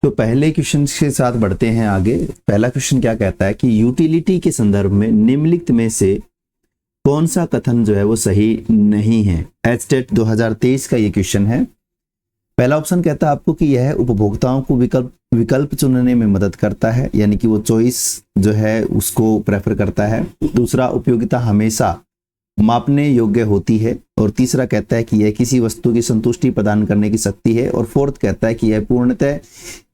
तो पहले क्वेश्चन के साथ बढ़ते हैं आगे। पहला क्वेश्चन क्या कहता है कि यूटिलिटी के संदर्भ में निम्नलिखित में से कौन सा कथन जो है वो सही नहीं है। एचटेट 2023 का ये क्वेश्चन है। पहला ऑप्शन कहता है आपको कि यह उपभोक्ताओं को विकल्प चुनने में मदद करता है, यानी कि वो चॉइस जो है उसको प्रेफर करता है। दूसरा, उपयोगिता हमेशा मापने योग्य होती है। और तीसरा कहता है कि यह किसी वस्तु की संतुष्टि प्रदान करने की शक्ति है। और फोर्थ कहता है कि यह पूर्णतः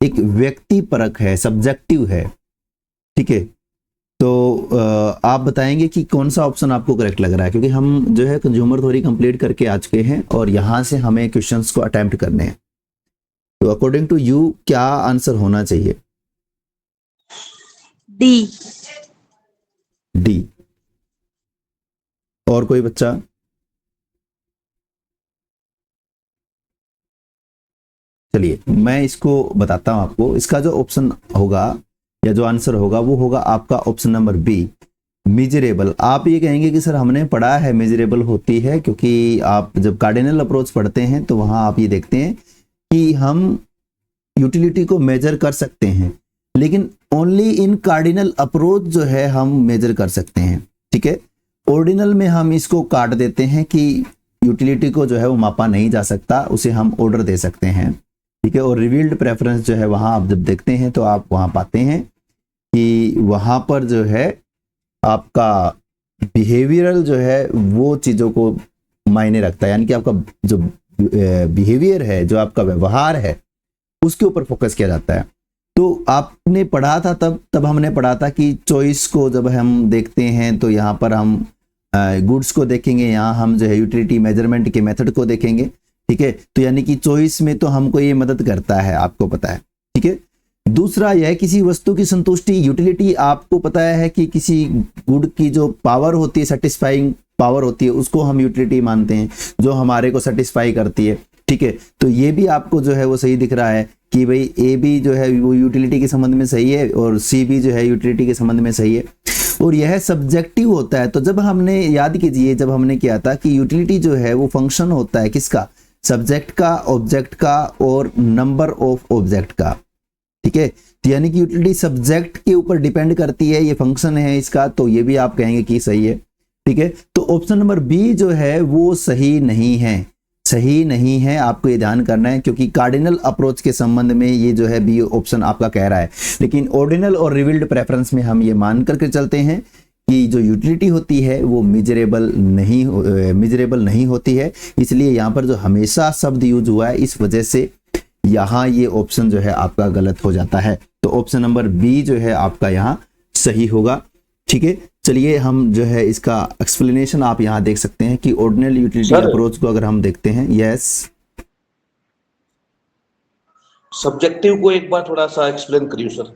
एक व्यक्ति परक है, सब्जेक्टिव है। ठीक है, तो आप बताएंगे कि कौन सा ऑप्शन आपको करेक्ट लग रहा है, क्योंकि हम जो है कंज्यूमर थ्योरी कंप्लीट करके आ चुके हैं और यहां से हमें क्वेश्चंस को अटेम्प्ट करने हैं। तो अकॉर्डिंग टू यू क्या आंसर होना चाहिए? डी। डी। और कोई बच्चा? चलिए मैं इसको बताता हूं आपको। इसका जो ऑप्शन होगा या जो आंसर होगा वो होगा आपका ऑप्शन नंबर बी, मिजरेबल। आप ये कहेंगे कि सर हमने पढ़ा है मिजरेबल होती है, क्योंकि आप जब कार्डिनल अप्रोच पढ़ते हैं तो वहां आप ये देखते हैं कि हम यूटिलिटी को मेजर कर सकते हैं, लेकिन ओनली इन कार्डिनल अप्रोच जो है हम मेजर कर सकते हैं। ठीक है, ऑर्डिनल में हम इसको काट देते हैं कि यूटिलिटी को जो है वो मापा नहीं जा सकता, उसे हम ऑर्डर दे सकते हैं। ठीक है, और रिवील्ड प्रेफरेंस जो है वहां आप जब देखते हैं तो आप वहां पाते हैं कि वहां पर जो है आपका बिहेवियरल जो है वो चीजों को मायने रखता है, यानी कि आपका जो बिहेवियर है, जो आपका व्यवहार है, उसके ऊपर फोकस किया जाता है। तो आपने पढ़ा था तब हमने पढ़ा था कि चॉइस को जब हम देखते हैं तो यहाँ पर हम गुड्स को देखेंगे, यहाँ हम जो है यूटिलिटी मेजरमेंट के मेथड को देखेंगे। ठीक है, तो यानी कि चॉइस में तो हमको ये मदद करता है, आपको पता है। ठीक है, दूसरा यह किसी वस्तु की संतुष्टि, यूटिलिटी आपको पता है कि किसी गुड की जो पावर होती है, सेटिस्फाइंग पावर होती है, उसको हम यूटिलिटी मानते हैं, जो हमारे को सेटिस्फाई करती है। ठीक है, तो ये भी आपको जो है वो सही दिख रहा है कि भाई ए भी जो है वो यूटिलिटी के संबंध में सही है और सी भी जो है यूटिलिटी के संबंध में सही है। और यह सब्जेक्टिव होता है। तो जब हमने, याद कीजिए, जब हमने किया था कि यूटिलिटी जो है वो फंक्शन होता है किसका? सब्जेक्ट का, ऑब्जेक्ट का और नंबर ऑफ ऑब्जेक्ट का। ठीक है, तो यानी कि यूटिलिटी सब्जेक्ट के ऊपर डिपेंड करती है, ये फंक्शन है इसका, तो ये भी आप कहेंगे कि सही है। ठीक है, तो ऑप्शन नंबर बी जो है वो सही नहीं है, सही नहीं है, आपको ये ध्यान करना है, क्योंकि कार्डिनल अप्रोच के संबंध में ये जो है बी ऑप्शन आपका कह रहा है। लेकिन ऑर्डिनल और रिवील्ड प्रेफरेंस में हम ये मान करके चलते हैं कि जो यूटिलिटी होती है वो मिजरेबल नहीं होती है। इसलिए यहाँ पर जो हमेशा शब्द यूज हुआ है, इस वजह से यहाँ ये ऑप्शन जो है आपका गलत हो जाता है। तो ऑप्शन नंबर बी जो है आपका यहाँ सही होगा। ठीक है, चलिए हम जो है इसका एक्सप्लेनेशन आप यहाँ देख सकते हैं कि ऑर्डिनल यूटिलिटी अप्रोच को अगर हम देखते हैं। यस, सब्जेक्टिव को एक बार थोड़ा सा एक्सप्लेन करिए सर।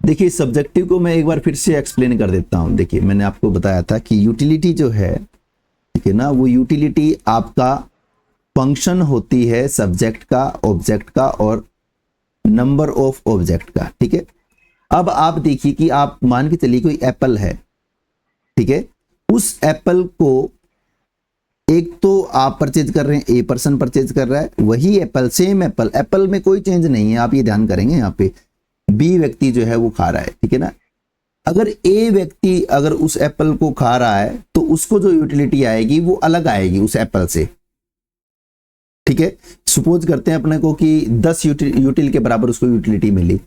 देखिए सब्जेक्टिव को मैं एक बार फिर से एक्सप्लेन कर देता हूं। देखिए मैंने आपको बताया था कि यूटिलिटी जो है, ठीक है ना, वो यूटिलिटी आपका फंक्शन होती है सब्जेक्ट का, ऑब्जेक्ट का और नंबर ऑफ ऑब्जेक्ट का। ठीक है, अब आप देखिए कि आप मान के चलिए कोई एप्पल है। ठीक है, उस एप्पल को एक तो आप परचेज कर रहे हैं, ए पर्सन परचेज कर रहा है, वही एप्पल, सेम एप्पल, एप्पल में कोई चेंज नहीं है, आप ये ध्यान करेंगे। यहाँ पे बी व्यक्ति जो है वो खा रहा है। ठीक है ना, अगर ए व्यक्ति अगर उस एप्पल को खा रहा है तो उसको जो यूटिलिटी आएगी वो अलग आएगी उस एप्पल से। ठीक है, सपोज करते हैं अपने को कि 10 यूटिल के बराबर उसको यूटिलिटी मिली,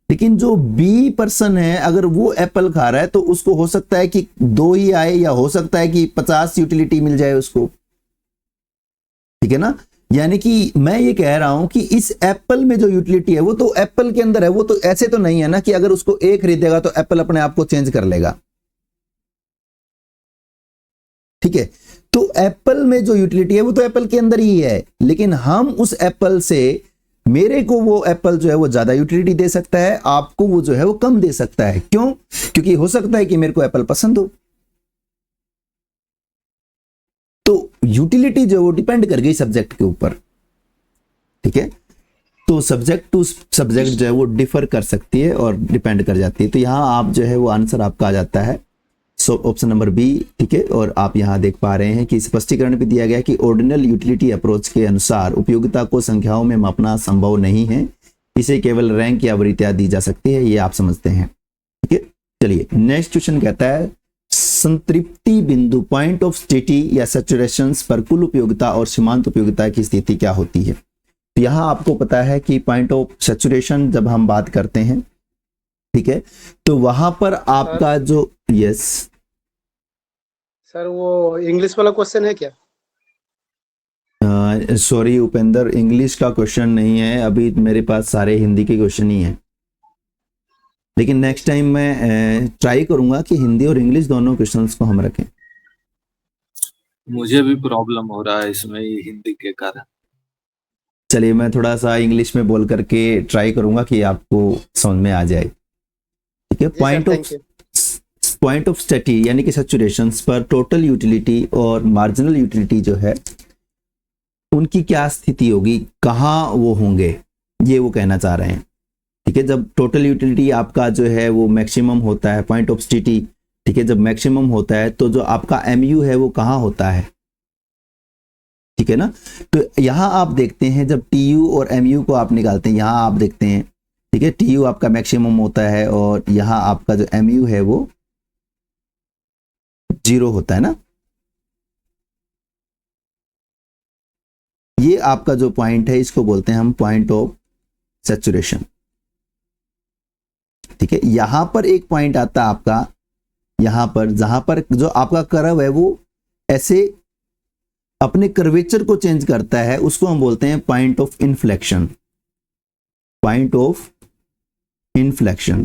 लेकिन जो बी पर्सन है अगर वो एप्पल खा रहा है तो उसको हो सकता है कि 2 ही आए, या हो सकता है कि 50 यूटिलिटी मिल जाए उसको। ठीक है ना, यानी कि मैं ये कह रहा हूं कि इस एप्पल में जो यूटिलिटी है वो तो एप्पल के अंदर है, वो तो ऐसे तो नहीं है ना कि अगर उसको ए खरीदेगा तो एप्पल अपने आप को चेंज कर लेगा। ठीक है, तो एप्पल में जो यूटिलिटी है वो तो एप्पल के अंदर ही है, लेकिन हम उस एप्पल से, मेरे को वो एप्पल जो है वो ज्यादा यूटिलिटी दे सकता है, आपको वो जो है वो कम दे सकता है। क्यों? क्योंकि हो सकता है कि मेरे को एप्पल पसंद हो। तो यूटिलिटी जो वो डिपेंड कर गई सब्जेक्ट के ऊपर। ठीक है, तो सब्जेक्ट टू सब्जेक्ट जो है वो डिफर कर सकती है और डिपेंड कर जाती है। तो यहां आप जो है वो आंसर आपका आ जाता है सो ऑप्शन नंबर बी, ठीक है। और आप यहाँ देख पा रहे हैं कि स्पष्टीकरण भी दिया गया है कि ऑर्डिनल यूटिलिटी अप्रोच के अनुसार उपयोगिता को संख्याओं में मापना संभव नहीं है, इसे केवल रैंक या वरीयता दी जा सकती है, ये आप समझते हैं, ठीक है। चलिए नेक्स्ट क्वेश्चन कहता है संतृप्ति बिंदु पॉइंट ऑफ स्टेटी या सैचुरेशन पर कुल उपयोगिता और सीमांत उपयोगिता की स्थिति क्या होती है। तो यहाँ आपको पता है कि पॉइंट ऑफ सैचुरेशन जब हम बात करते हैं, ठीक है, तो वहां पर आपका जो यस सर वो इंग्लिश वाला क्वेश्चन है क्या? सॉरी उपेंद्र, इंग्लिश का क्वेश्चन नहीं है, अभी मेरे पास सारे हिंदी के क्वेश्चन ही हैं, लेकिन नेक्स्ट टाइम मैं ट्राई करूंगा कि हिंदी और इंग्लिश दोनों क्वेश्चंस को हम रखें। मुझे भी प्रॉब्लम हो रहा है इसमें ये हिंदी के कारण। चलिए मैं थोड़ा सा इंग्लिश में बोल करके ट्राई करूंगा कि आपको समझ में आ जाए, ठीक है। पॉइंट ऑफ स्टेटी यानी कि सैचुरेशंस पर टोटल यूटिलिटी और मार्जिनल यूटिलिटी जो है उनकी क्या स्थिति होगी, कहाँ वो होंगे, ये वो कहना चाह रहे हैं, ठीक है। जब टोटल यूटिलिटी आपका जो है वो मैक्सिमम होता है, पॉइंट ऑफ स्टेटी, ठीक है, जब मैक्सिमम होता है तो जो आपका एमयू है वो कहाँ होता है, ठीक है ना। तो यहाँ आप देखते हैं जब टीयू और एमयू को आप निकालते हैं, यहाँ आप देखते हैं, ठीक है, टीयू आपका मैक्सिमम होता है और यहाँ आपका जो एमयू है वो 0 होता है ना। ये आपका जो पॉइंट है इसको बोलते हैं हम पॉइंट ऑफ सैचुरेशन, ठीक है। यहां पर एक पॉइंट आता है आपका, यहां पर जहां पर जो आपका कर्व है वो ऐसे अपने कर्वेचर को चेंज करता है, उसको हम बोलते हैं point of inflection, point of inflection,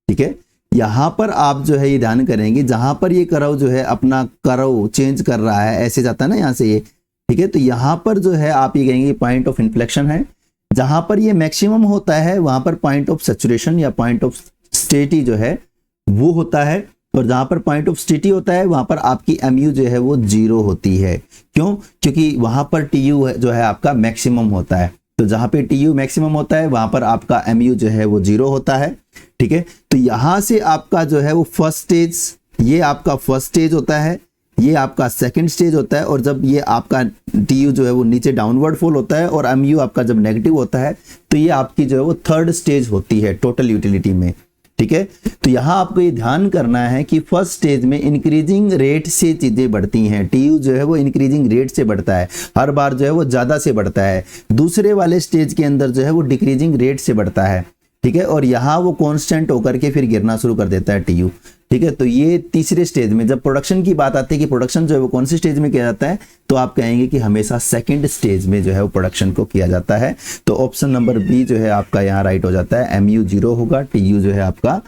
ठीक है। यहां पर आप जो है ये ध्यान करेंगे, जहां पर ये कर्व जो है अपना कर्व चेंज कर रहा है, ऐसे जाता है ना यहां से ये, ठीक है। तो यहां पर जो है आप ये कहेंगे पॉइंट ऑफ इन्फ्लेक्शन है। जहां पर ये मैक्सिमम होता है वहां पर पॉइंट ऑफ सैचुरेशन या पॉइंट ऑफ स्टेटी जो है वो होता है, और जहां पर पॉइंट ऑफ स्टेटी होता है वहां पर आपकी एमयू जो है वो 0 होती है। क्यों? क्योंकि वहां पर टीयू जो है आपका मैक्सिमम होता है, तो जहां पे टीयू मैक्सिमम होता है वहां पर आपका एमयू जो है वो 0 होता है, ठीक है। तो यहां से आपका जो है वो फर्स्ट स्टेज, ये आपका फर्स्ट स्टेज होता है, ये आपका सेकंड स्टेज होता है, और जब ये आपका टीयू जो है वो नीचे डाउनवर्ड फॉल होता है और एमयू आपका जब नेगेटिव होता है तो ये आपकी जो है वो थर्ड स्टेज होती है टोटल यूटिलिटी में, ठीक है। तो यहाँ आपको ये ध्यान करना है कि फर्स्ट स्टेज में इंक्रीजिंग रेट से चीजें बढ़ती हैं, टीयू जो है वो इंक्रीजिंग रेट से बढ़ता है, हर बार जो है वो ज्यादा से बढ़ता है। दूसरे वाले स्टेज के अंदर जो है वो डिक्रीजिंग रेट से बढ़ता है, ठीक है, और यहाँ वो कांस्टेंट होकर के फिर गिरना शुरू कर देता है टीयू, ठीक है। तो ये तीसरे स्टेज में जब प्रोडक्शन की बात आती है कि प्रोडक्शन जो है वो कौन सी स्टेज में किया जाता है, तो आप कहेंगे कि हमेशा सेकंड स्टेज में जो है वो प्रोडक्शन को किया जाता है। तो ऑप्शन नंबर बी जो है आपका यहाँ राइट हो जाता है, एमयू 0 होगा, टीयू जो है आपका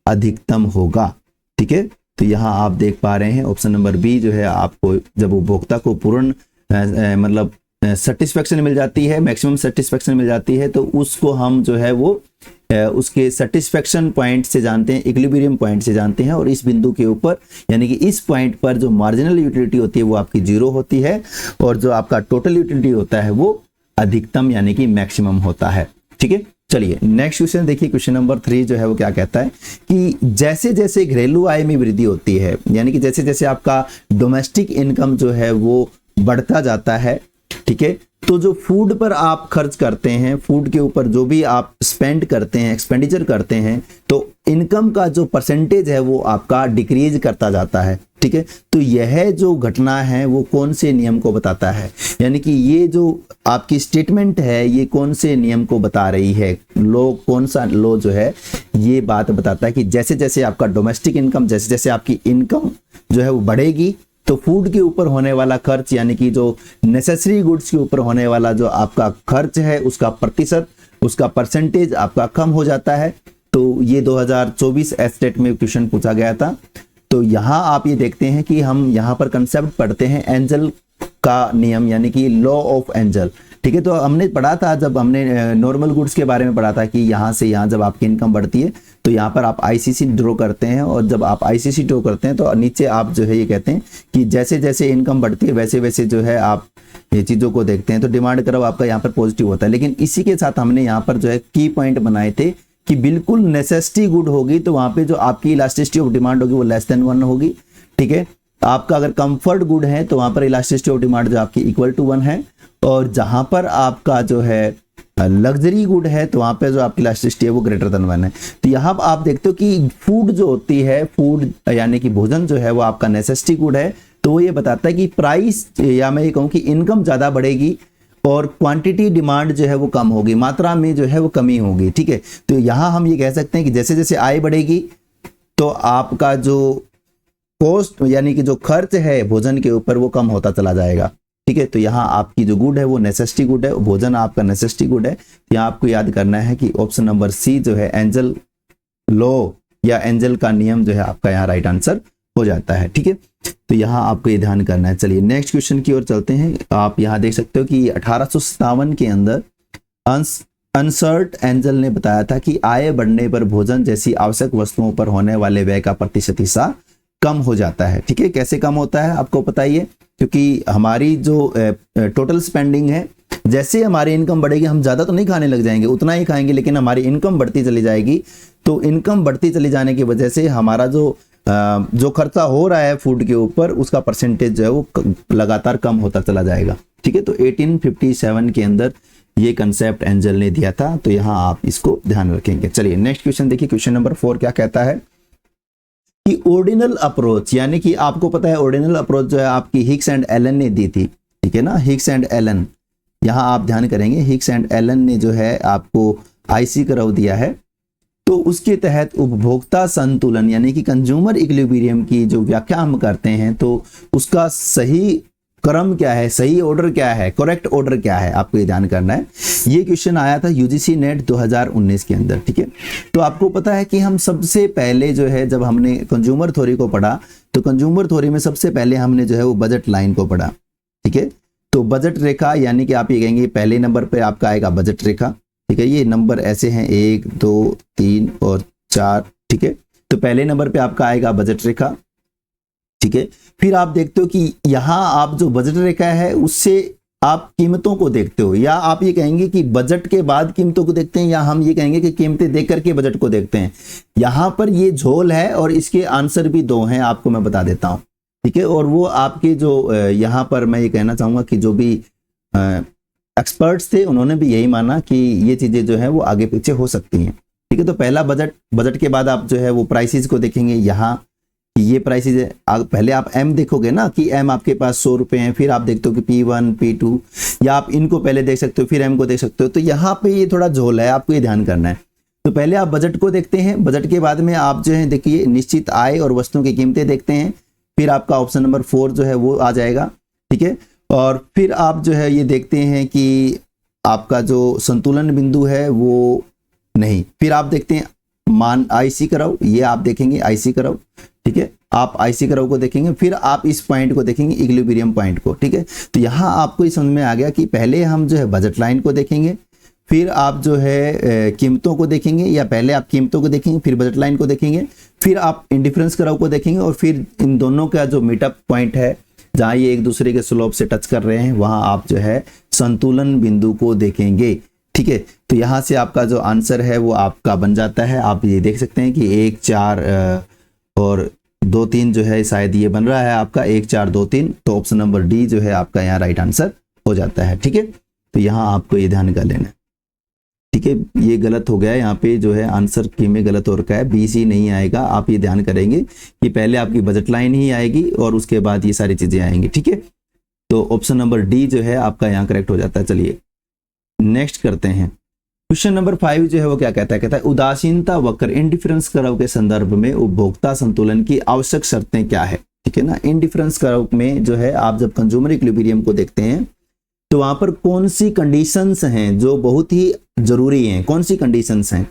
अधिकतम होगा, ठीक है। तो यहाँ आप देख पा रहे हैं ऑप्शन नंबर बी जो है आपको जब उपभोक्ता को पूर्ण मतलब सेटिस्फेक्शन मिल जाती है, मैक्सिमम सेटिस्फेक्शन मिल जाती है, तो उसको हम जो है वो उसके सेटिस्फेक्शन पॉइंट से जानते हैं, इक्विलिब्रियम पॉइंट से जानते हैं, और इस बिंदु के ऊपर यानी कि इस पॉइंट पर जो मार्जिनल यूटिलिटी होती है वो आपकी 0 होती है, और जो आपका टोटल यूटिलिटी होता है वो अधिकतम यानी कि मैक्सिमम होता है, ठीक है। चलिए नेक्स्ट क्वेश्चन देखिए, क्वेश्चन नंबर 3 जो है वो क्या कहता है कि जैसे जैसे घरेलू आय में वृद्धि होती है, यानी कि जैसे जैसे आपका डोमेस्टिक इनकम जो है वो बढ़ता जाता है, ठीक है, तो जो फूड पर आप खर्च करते हैं, फूड के ऊपर जो भी आप स्पेंड करते हैं, एक्सपेंडिचर करते हैं, तो इनकम का जो परसेंटेज है वो आपका डिक्रीज करता जाता है, ठीक है। तो यह जो घटना है वो कौन से नियम को बताता है, यानी कि ये जो आपकी स्टेटमेंट है ये कौन से नियम को बता रही है, लॉ कौन सा लॉ जो है ये बात बताता है कि जैसे जैसे आपका डोमेस्टिक इनकम, जैसे जैसे आपकी इनकम जो है वो बढ़ेगी तो फूड के ऊपर होने वाला खर्च यानी कि जो नेसेसरी गुड्स के ऊपर होने वाला जो आपका खर्च है उसका प्रतिशत, उसका परसेंटेज आपका कम हो जाता है। तो ये 2024 एस्टेट में क्वेश्चन पूछा गया था। तो यहाँ आप ये देखते हैं कि हम यहाँ पर कंसेप्ट पढ़ते हैं एंजल का नियम यानी कि लॉ ऑफ एंजल, ठीक है। तो हमने पढ़ा था जब हमने नॉर्मल गुड्स के बारे में पढ़ा था कि यहाँ से यहाँ जब आपकी इनकम बढ़ती है तो यहाँ पर आप आईसीसी ड्रॉ करते हैं, और जब आप आईसीसी ड्रॉ करते हैं तो नीचे आप जो है ये कहते हैं कि जैसे जैसे इनकम बढ़ती है वैसे वैसे जो है आप ये चीज़ों को देखते हैं, तो डिमांड कर्व आपका यहाँ पर पॉजिटिव होता है। लेकिन इसी के साथ हमने यहाँ पर जो है की पॉइंट बनाए थे कि बिल्कुल नेसेसिटी गुड होगी तो वहां पे जो आपकी इलास्टिसिटी ऑफ डिमांड होगी वो लेस देन 1 होगी, ठीक है। आपका अगर कंफर्ट गुड है तो वहां पर इलास्टिसिटी ऑफ डिमांड जो आपकी इक्वल टू 1 है, और जहां पर आपका जो है लग्जरी गुड है तो वहां पे जो आपकी इलास्टिसिटी है वो ग्रेटर देन 1 है। तो यहाँ आप देखते हो कि फूड जो होती है, फूड यानी कि भोजन जो है वो आपका नेसेसिटी गुड है, तो वो ये बताता है कि प्राइस या मैं ये कहूँ कि इनकम ज़्यादा बढ़ेगी और क्वांटिटी डिमांड जो है वो कम होगी, मात्रा में जो है वो कमी होगी, ठीक है। तो यहाँ हम ये कह सकते हैं कि जैसे जैसे आय बढ़ेगी तो आपका जो कॉस्ट यानी कि जो खर्च है भोजन के ऊपर वो कम होता चला जाएगा, ठीक है। तो यहाँ आपकी जो गुड है वो नेसेसिटी गुड है, भोजन आपका नेसेसिटी गुड है। यहाँ आपको याद करना है कि ऑप्शन नंबर सी जो है एंजल लॉ या एंजल का नियम जो है आपका यहाँ राइट आंसर हो जाता है, ठीक है। तो यहाँ आपको ये ध्यान करना है। चलिए नेक्स्ट क्वेश्चन की ओर चलते हैं। आप यहाँ देख सकते हो कि 1857 के अंदर अनसर्ट एंजल ने बताया था कि आय बढ़ने पर भोजन जैसी आवश्यक वस्तुओं पर होने वाले व्यय का प्रतिशत हिस्सा कम हो जाता है, ठीक है। कैसे कम होता है आपको पता ही है, क्योंकि हमारी जो टोटल स्पेंडिंग है, जैसे हमारी इनकम बढ़ेगी हम ज़्यादा तो नहीं खाने लग जाएंगे, उतना ही खाएंगे, लेकिन हमारी इनकम बढ़ती चली जाएगी। तो इनकम बढ़ती चली जाने की वजह से हमारा जो खर्चा हो रहा है फूड के ऊपर उसका परसेंटेज जो है वो लगातार कम होता चला जाएगा, ठीक है। तो 1857 के अंदर ये कंसेप्ट एंजल ने दिया था, तो यहाँ आप इसको ध्यान रखेंगे। चलिए नेक्स्ट क्वेश्चन देखिए। क्वेश्चन नंबर 4 क्या कहता है कि ऑर्डिनल अप्रोच, यानी कि आपको पता है ऑर्डिनल अप्रोच जो है आपकी हिक्स एंड एलन ने दी थी, ठीक है ना। हिक्स एंड एलन, यहाँ आप ध्यान करेंगे, हिक्स एंड एलन ने जो है आपको आईसी कर्व दिया है। तो उसके तहत उपभोक्ता संतुलन यानी कि कंज्यूमर इक्विलिब्रियम की जो व्याख्या हम करते हैं, तो उसका सही क्रम क्या है, सही ऑर्डर क्या है, करेक्ट ऑर्डर क्या है, आपको ये ध्यान करना है। ये क्वेश्चन आया था यूजीसी नेट 2019 के अंदर, ठीक है। तो आपको पता है कि हम सबसे पहले जो है जब हमने कंज्यूमर थ्योरी को पढ़ा तो कंज्यूमर थ्योरी में सबसे पहले हमने जो है वो बजट लाइन को पढ़ा, ठीक है। तो बजट रेखा यानी कि आप ये कहेंगे पहले नंबर पे आपका आएगा बजट रेखा, ठीक है। ये नंबर ऐसे हैं 1 2 3 और 4, ठीक है। तो पहले नंबर पे आपका आएगा बजट रेखा, ठीक है। फिर आप देखते हो कि यहाँ आप जो बजट रेखा है उससे आप कीमतों को देखते हो, या आप ये कहेंगे कि बजट के बाद कीमतों को देखते हैं, या हम ये कहेंगे कि कीमतें देख करके बजट को देखते हैं। यहाँ पर ये झोल है और इसके आंसर भी 2 हैं, आपको मैं बता देता हूँ, ठीक है। और वो आपके जो यहाँ पर मैं ये कहना चाहूँगा कि जो भी एक्सपर्ट्स थे उन्होंने भी यही माना कि ये चीज़ें जो है वो आगे पीछे हो सकती हैं, ठीक है। तो पहला बजट के बाद आप जो है वो प्राइसेस को देखेंगे, यहाँ ये प्राइसेस है। पहले आप एम देखोगे ना कि एम आपके पास 100 रुपये हैं, फिर आप देखते हो कि P1 P2, या आप इनको पहले देख सकते हो फिर एम को देख सकते हो। तो यहाँ पे ये थोड़ा झोल है, आपको ये ध्यान करना है। तो पहले आप बजट को देखते हैं, बजट के बाद में आप जो है देखिए निश्चित आय और वस्तुओं की कीमतें देखते हैं, फिर आपका ऑप्शन नंबर 4 जो है वो आ जाएगा, ठीक है। और फिर आप जो है ये देखते हैं कि आपका जो संतुलन बिंदु है वो नहीं, फिर आप देखते हैं मान आईसी कर्व, ये आप देखेंगे आईसी कर्व, ठीक है। आप आईसी कर्व को देखेंगे, फिर आप इस पॉइंट को देखेंगे इक्विलिब्रियम पॉइंट को, ठीक है। तो यहाँ आपको ये समझ में आ गया कि पहले हम जो है बजट लाइन को देखेंगे, फिर आप जो है कीमतों को देखेंगे, या पहले आप कीमतों को देखेंगे फिर बजट लाइन को देखेंगे, फिर आप इंडिफरेंस कर्व को देखेंगे, और फिर इन दोनों का जो मीटअप पॉइंट है जहाँ ये एक दूसरे के स्लोप से टच कर रहे हैं वहाँ आप जो है संतुलन बिंदु को देखेंगे, ठीक है। तो यहाँ से आपका जो आंसर है वो आपका बन जाता है। आप ये देख सकते हैं कि 1 4 और 2 3 जो है शायद ये बन रहा है आपका 1 4 2 3, तो ऑप्शन नंबर डी जो है आपका यहाँ राइट आंसर हो जाता है, ठीक है। तो यहाँ आपको ये ध्यान कर लेना है, ठीक है। ये गलत हो गया है, यहाँ पे जो है आंसर की में गलत हो रखा है, बी सी नहीं आएगा। आप ये ध्यान करेंगे कि पहले आपकी बजट लाइन ही आएगी और उसके बाद ये सारी चीजें आएंगी, ठीक है। तो ऑप्शन नंबर डी जो है आपका यहाँ करेक्ट हो जाता है। चलिए नेक्स्ट करते हैं। क्वेश्चन नंबर 5 जो है वो क्या कहता है उदासीनता वक्र इंडिफरेंस कर्व के संदर्भ में उपभोक्ता संतुलन की आवश्यक शर्तें क्या है, ठीक है ना। इंडिफरेंस कर्व में जो है आप जब कंज्यूमर इक्विलिब्रियम को देखते हैं तो वहां पर कौन सी कंडीशंस हैं जो बहुत ही जरूरी हैं, कौन सी कंडीशंस हैं,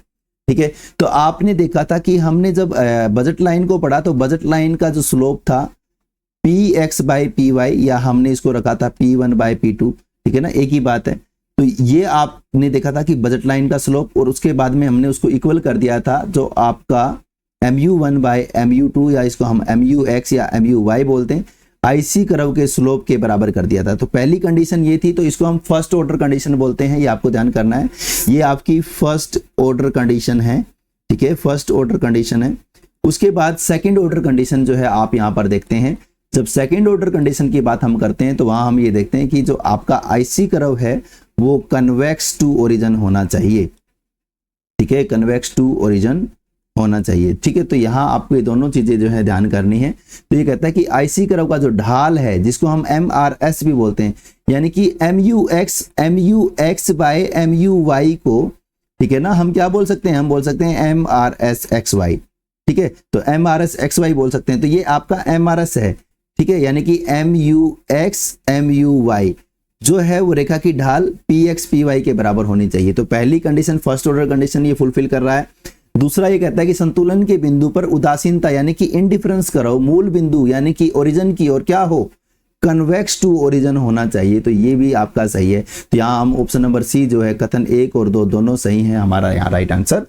ठीक है। तो आपने देखा था कि हमने जब बजट लाइन को पढ़ा तो बजट लाइन का जो स्लोप था Px/Py, या हमने इसको रखा था P1/P2, ठीक है ना, एक ही बात है। तो ये आपने देखा था कि बजट लाइन का स्लोप, और उसके बाद में हमने उसको इक्वल कर दिया था जो आपका mu1/mu2, या इसको हम mux या muy बोलते हैं। आईसी कर्व के स्लोप के बराबर कर दिया था। तो पहली कंडीशन ये थी, तो इसको हम फर्स्ट ऑर्डर कंडीशन बोलते हैं, ये आपको ध्यान करना है। ये आपकी फर्स्ट ऑर्डर कंडीशन है, ठीक है, फर्स्ट ऑर्डर कंडीशन है। उसके बाद सेकंड ऑर्डर कंडीशन जो है आप यहाँ पर देखते हैं, जब सेकंड ऑर्डर कंडीशन की बात हम करते हैं तो वहां हम ये देखते हैं कि जो आपका आईसी कर्व है वो कन्वेक्स टू ओरिजिन होना चाहिए, ठीक है, कन्वेक्स टू ओरिजिन होना चाहिए, ठीक है। तो यहाँ आपको ये दोनों चीजें जो है ध्यान करनी है। तो ये कहता है कि आईसी कर्व का जो ढाल है, जिसको हम MRS भी बोलते हैं, यानी कि MUX बाय MUY को, ठीक है ना, हम क्या बोल सकते हैं, हम बोल सकते हैं MRS XY, ठीक है। तो MRS XY बोल सकते हैं। तो ये आपका MRS है, ठीक है, यानी कि MUX MUY जो है वो रेखा की ढाल PX PY के बराबर होनी चाहिए। तो पहली कंडीशन, फर्स्ट ऑर्डर कंडीशन, ये फुलफिल कर रहा है। दूसरा ये कहता है कि संतुलन के बिंदु पर उदासीनता यानी कि इंडिफरेंस कर्व मूल बिंदु यानी कि ओरिजिन की ओर क्या हो, कन्वेक्स टू ओरिजिन होना चाहिए। तो ये भी आपका सही है। तो यहाँ हम ऑप्शन नंबर सी जो है कथन 1 और 2 दोनों सही हैं, हमारा यहाँ राइट आंसर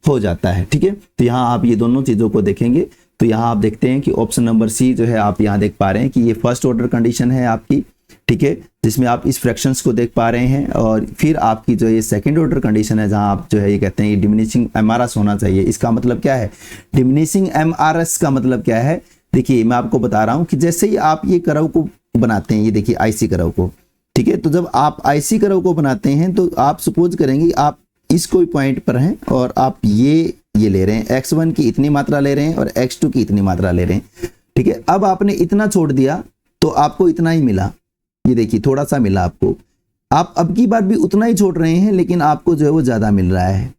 हो जाता है, ठीक है। तो यहाँ आप ये दोनों चीजों को देखेंगे तो यहाँ आप देखते हैं कि ऑप्शन नंबर सी जो है आप यहाँ देख पा रहे हैं कि ये फर्स्ट ऑर्डर कंडीशन है आपकी, ठीक है, जिसमें आप इस फ्रैक्शंस को देख पा रहे हैं। और फिर आपकी जो ये सेकंड ऑर्डर कंडीशन है जहां आप जो है ये कहते हैं ये डिमिनिशिंग MRS होना चाहिए। इसका मतलब क्या है, डिमिनिशिंग MRS का मतलब क्या है, देखिए मैं आपको बता रहा हूं कि जैसे ही आप ये कर्व को बनाते हैं, ये देखिए आईसी कर्व को, ठीक है, तो जब आप आईसी कर्व को बनाते हैं तो आप सपोज करेंगे आप इस कोई पॉइंट पर हैं और आप ये ले रहे हैं, x1 की इतनी मात्रा ले रहे हैं और x2 की इतनी मात्रा ले रहे हैं, ठीक है। अब आपने इतना छोड़ दिया तो आपको इतना ही मिला, ये देखिए थोड़ा सा मिला आपको। आप अब की बार भी उतना ही छोड़ रहे हैं लेकिन आपको जो है वो ज्यादा मिल रहा है।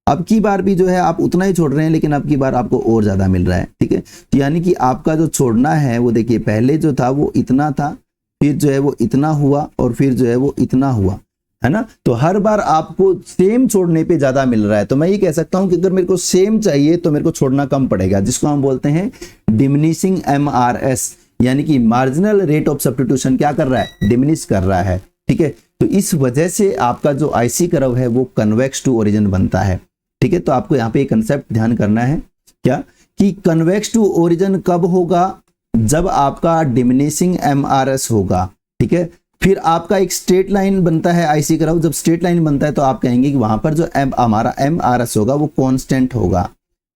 अब की बार भी जो है आप उतना ही छोड़ रहे हैं लेकिन अब की बार आपको और ज्यादा मिल रहा है, ठीक है। तो यानी कि आपका जो छोड़ना है वो देखिए पहले जो था वो इतना था, फिर जो है वो इतना हुआ और फिर जो है वो इतना हुआ, है ना। तो हर बार आपको सेम छोड़ने पे ज्यादा मिल रहा है। तो मैं ये कह सकता हूं कि अगर मेरे को सेम चाहिए तो मेरे को छोड़ना कम पड़ेगा, जिसको हम बोलते हैं डिमिनिशिंग MRS, यानी कि मार्जिनल रेट ऑफ सब्स्टिट्यूशन क्या कर रहा है, डिमिनिश कर रहा है, ठीक है। तो इस वजह से आपका जो आईसी कर्व है वो कन्वेक्स टू ओरिजिन बनता है, ठीक है। तो आपको यहाँ पे एक कंसेप्ट ध्यान करना है क्या, कि कन्वेक्स टू ओरिजिन कब होगा, जब आपका डिमिनिशिंग MRS होगा, ठीक है। फिर आपका एक स्ट्रेट लाइन बनता है आईसी कर्व, जब स्ट्रेट लाइन बनता है तो आप कहेंगे कि वहां पर जो हमारा MRS होगा वो कांस्टेंट होगा,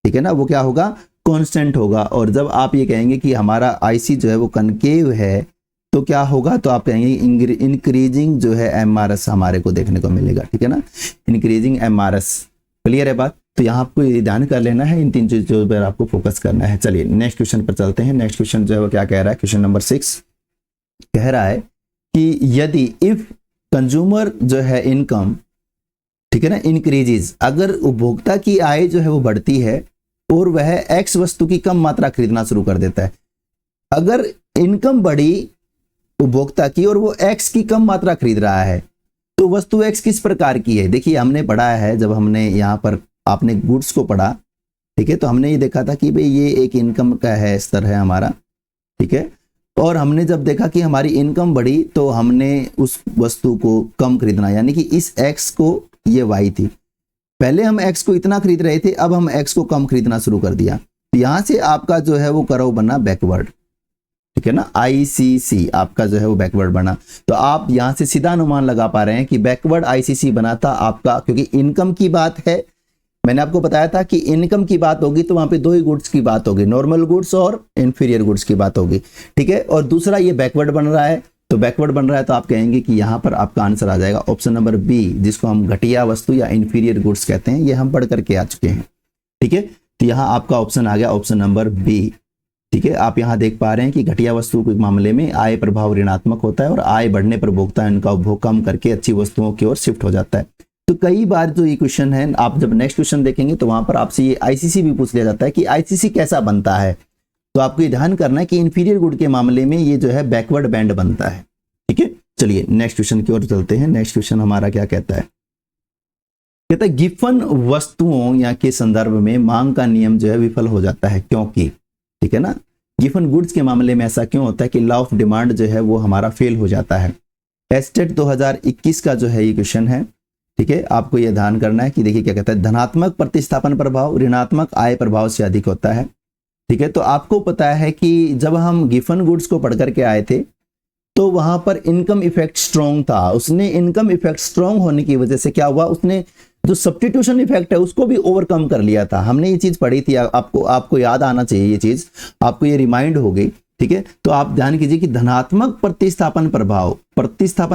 ठीक है ना, वो क्या होगा, कांस्टेंट होगा। और जब आप ये कहेंगे कि हमारा आईसी जो है वो कनकेव है तो क्या होगा, तो आप कहेंगे इंक्रीजिंग जो है MRS हमारे को देखने को मिलेगा, ठीक है ना, इंक्रीजिंग MRS। क्लियर है बात। तो यहाँ आपको ये ध्यान कर लेना है, इन 3 चीजों पर आपको फोकस करना है। चलिए नेक्स्ट क्वेश्चन पर चलते हैं। नेक्स्ट क्वेश्चन जो है वो क्या कह रहा है, क्वेश्चन नंबर 6 कह रहा है कि यदि इफ कंज्यूमर जो है इनकम, ठीक है ना, इंक्रीजेज, अगर उपभोक्ता की आय जो है वो बढ़ती है और वह एक्स वस्तु की कम मात्रा खरीदना शुरू कर देता है। अगर इनकम बढ़ी उपभोक्ता की और वो एक्स की कम मात्रा खरीद रहा है तो वस्तु एक्स किस प्रकार की है। देखिए हमने पढ़ा है, जब हमने यहाँ पर आपने गुड्स को पढ़ा, ठीक है, तो हमने ये देखा था कि भाई ये एक इनकम का है स्तर है हमारा, ठीक है। और हमने जब देखा कि हमारी इनकम बढ़ी तो हमने उस वस्तु को कम खरीदना, यानी कि इस एक्स को, ये वाई थी, पहले हम एक्स को इतना खरीद रहे थे, अब हम एक्स को कम खरीदना शुरू कर दिया। तो यहां से आपका जो है वो कर्व बना बैकवर्ड, ठीक है ना, ICC आपका जो है वो बैकवर्ड बना। तो आप यहां से सीधा अनुमान लगा पा रहे हैं कि बैकवर्ड ICC बना था आपका, क्योंकि इनकम की बात है। मैंने आपको बताया था कि इनकम की बात होगी तो वहां पे 2 ही गुड्स की बात होगी, नॉर्मल गुड्स और इंफीरियर गुड्स की बात होगी, ठीक है। और दूसरा ये बैकवर्ड बन रहा है, तो बैकवर्ड बन रहा है तो आप कहेंगे कि यहाँ पर आपका आंसर आ जाएगा ऑप्शन नंबर बी, जिसको हम घटिया वस्तु या इंफीरियर गुड्स कहते हैं। ये हम पढ़ करके आ चुके हैं, ठीक है। तो यहाँ आपका ऑप्शन आ गया ऑप्शन नंबर बी, ठीक है। आप यहाँ देख पा रहे हैं कि घटिया वस्तु के मामले में आय प्रभाव ऋणात्मक होता है और आय बढ़ने पर उपभोक्ता इनका उपभोग कम करके अच्छी वस्तुओं की ओर शिफ्ट हो जाता है। तो कई बार जो ये क्वेश्चन है, आप जब नेक्स्ट क्वेश्चन देखेंगे तो वहां पर आपसे ये ICC भी पूछ लिया जाता है कि ICC कैसा बनता है। तो आपको ये ध्यान करना है कि इंफीरियर गुड के मामले में ये जो है बैकवर्ड बैंड बनता है, ठीक है। चलिए नेक्स्ट क्वेश्चन की ओर चलते हैं। नेक्स्ट क्वेश्चन हमारा क्या कहता है, कहता है गिफन वस्तुओं या के संदर्भ में मांग का नियम जो है विफल हो जाता है, क्योंकि, ठीक है ना, गिफन गुड्स के मामले में ऐसा क्यों होता है कि लॉ ऑफ डिमांड जो है वो हमारा फेल हो जाता है। एस्टेट 2021 का जो है ये क्वेश्चन है, ठीक है। आपको यह ध्यान करना है कि देखिए क्या कहता है, धनात्मक प्रतिस्थापन प्रभाव ऋणात्मक आय प्रभाव से अधिक होता है, ठीक है, तो आपको पता है कि जब हम गिफन गुड्स को पढ़ करके आए थे तो वहां पर इनकम इफेक्ट स्ट्रॉन्ग था। उसने इनकम इफेक्ट स्ट्रॉन्ग होने की वजह से क्या हुआ, उसने जो सब्स्टिट्यूशन इफेक्ट है उसको भी ओवरकम कर लिया था। हमने ये चीज पढ़ी थी, आपको याद आना चाहिए, ये चीज आपको ये रिमाइंड हो गई। ठीक है, तो आप ध्यान कीजिए कि धनात्मक प्रतिस्थापन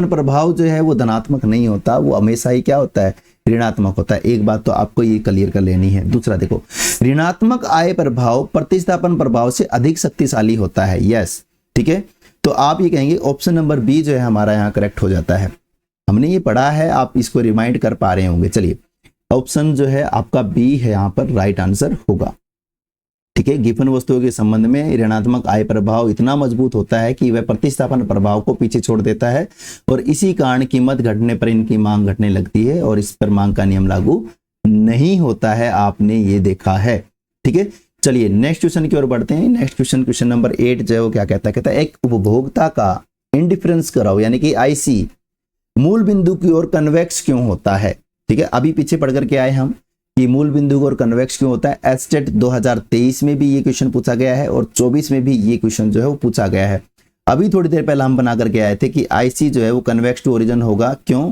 प्रभाव जो है वो धनात्मक नहीं होता, वो हमेशा ही क्या होता है, ऋणात्मक होता है। एक बात तो आपको ये क्लियर कर लेनी है। दूसरा देखो, ऋणात्मक आय प्रभाव प्रतिस्थापन प्रभाव से अधिक शक्तिशाली होता है। यस, ठीक है, तो आप ये कहेंगे ऑप्शन नंबर बी जो है हमारा यहाँ करेक्ट हो जाता है। हमने ये पढ़ा है, आप इसको रिमाइंड कर पा रहे होंगे। चलिए, ऑप्शन जो है आपका बी है यहाँ पर राइट आंसर होगा। ठीक है, गिफन वस्तुओं के संबंध में ऋणात्मक आय प्रभाव इतना मजबूत होता है कि वह प्रतिस्थापन प्रभाव को पीछे छोड़ देता है और इसी कारण कीमत घटने पर इनकी मांग घटने लगती है और इस पर मांग का नियम लागू नहीं होता है। आपने ये देखा है। ठीक है, चलिए नेक्स्ट क्वेश्चन की ओर बढ़ते हैं। नेक्स्ट क्वेश्चन नंबर 8 जो है वो क्या कहता है, एक उपभोक्ता का इंडिफरेंस कराओ यानी कि आईसी मूल बिंदु की ओर कन्वेक्स क्यों होता है। ठीक है, अभी पीछे पढ़ करके आए हम कि मूल बिंदु और कन्वेक्स क्यों होता है। एस्टेट 2023 में भी ये क्वेश्चन पूछा गया है और 24 में भी ये क्वेश्चन जो है वो पूछा गया है। अभी थोड़ी देर पहले हम बना करके आए थे कि आईसी जो है वो कन्वेक्स टू ओरिजिन होगा। क्यों?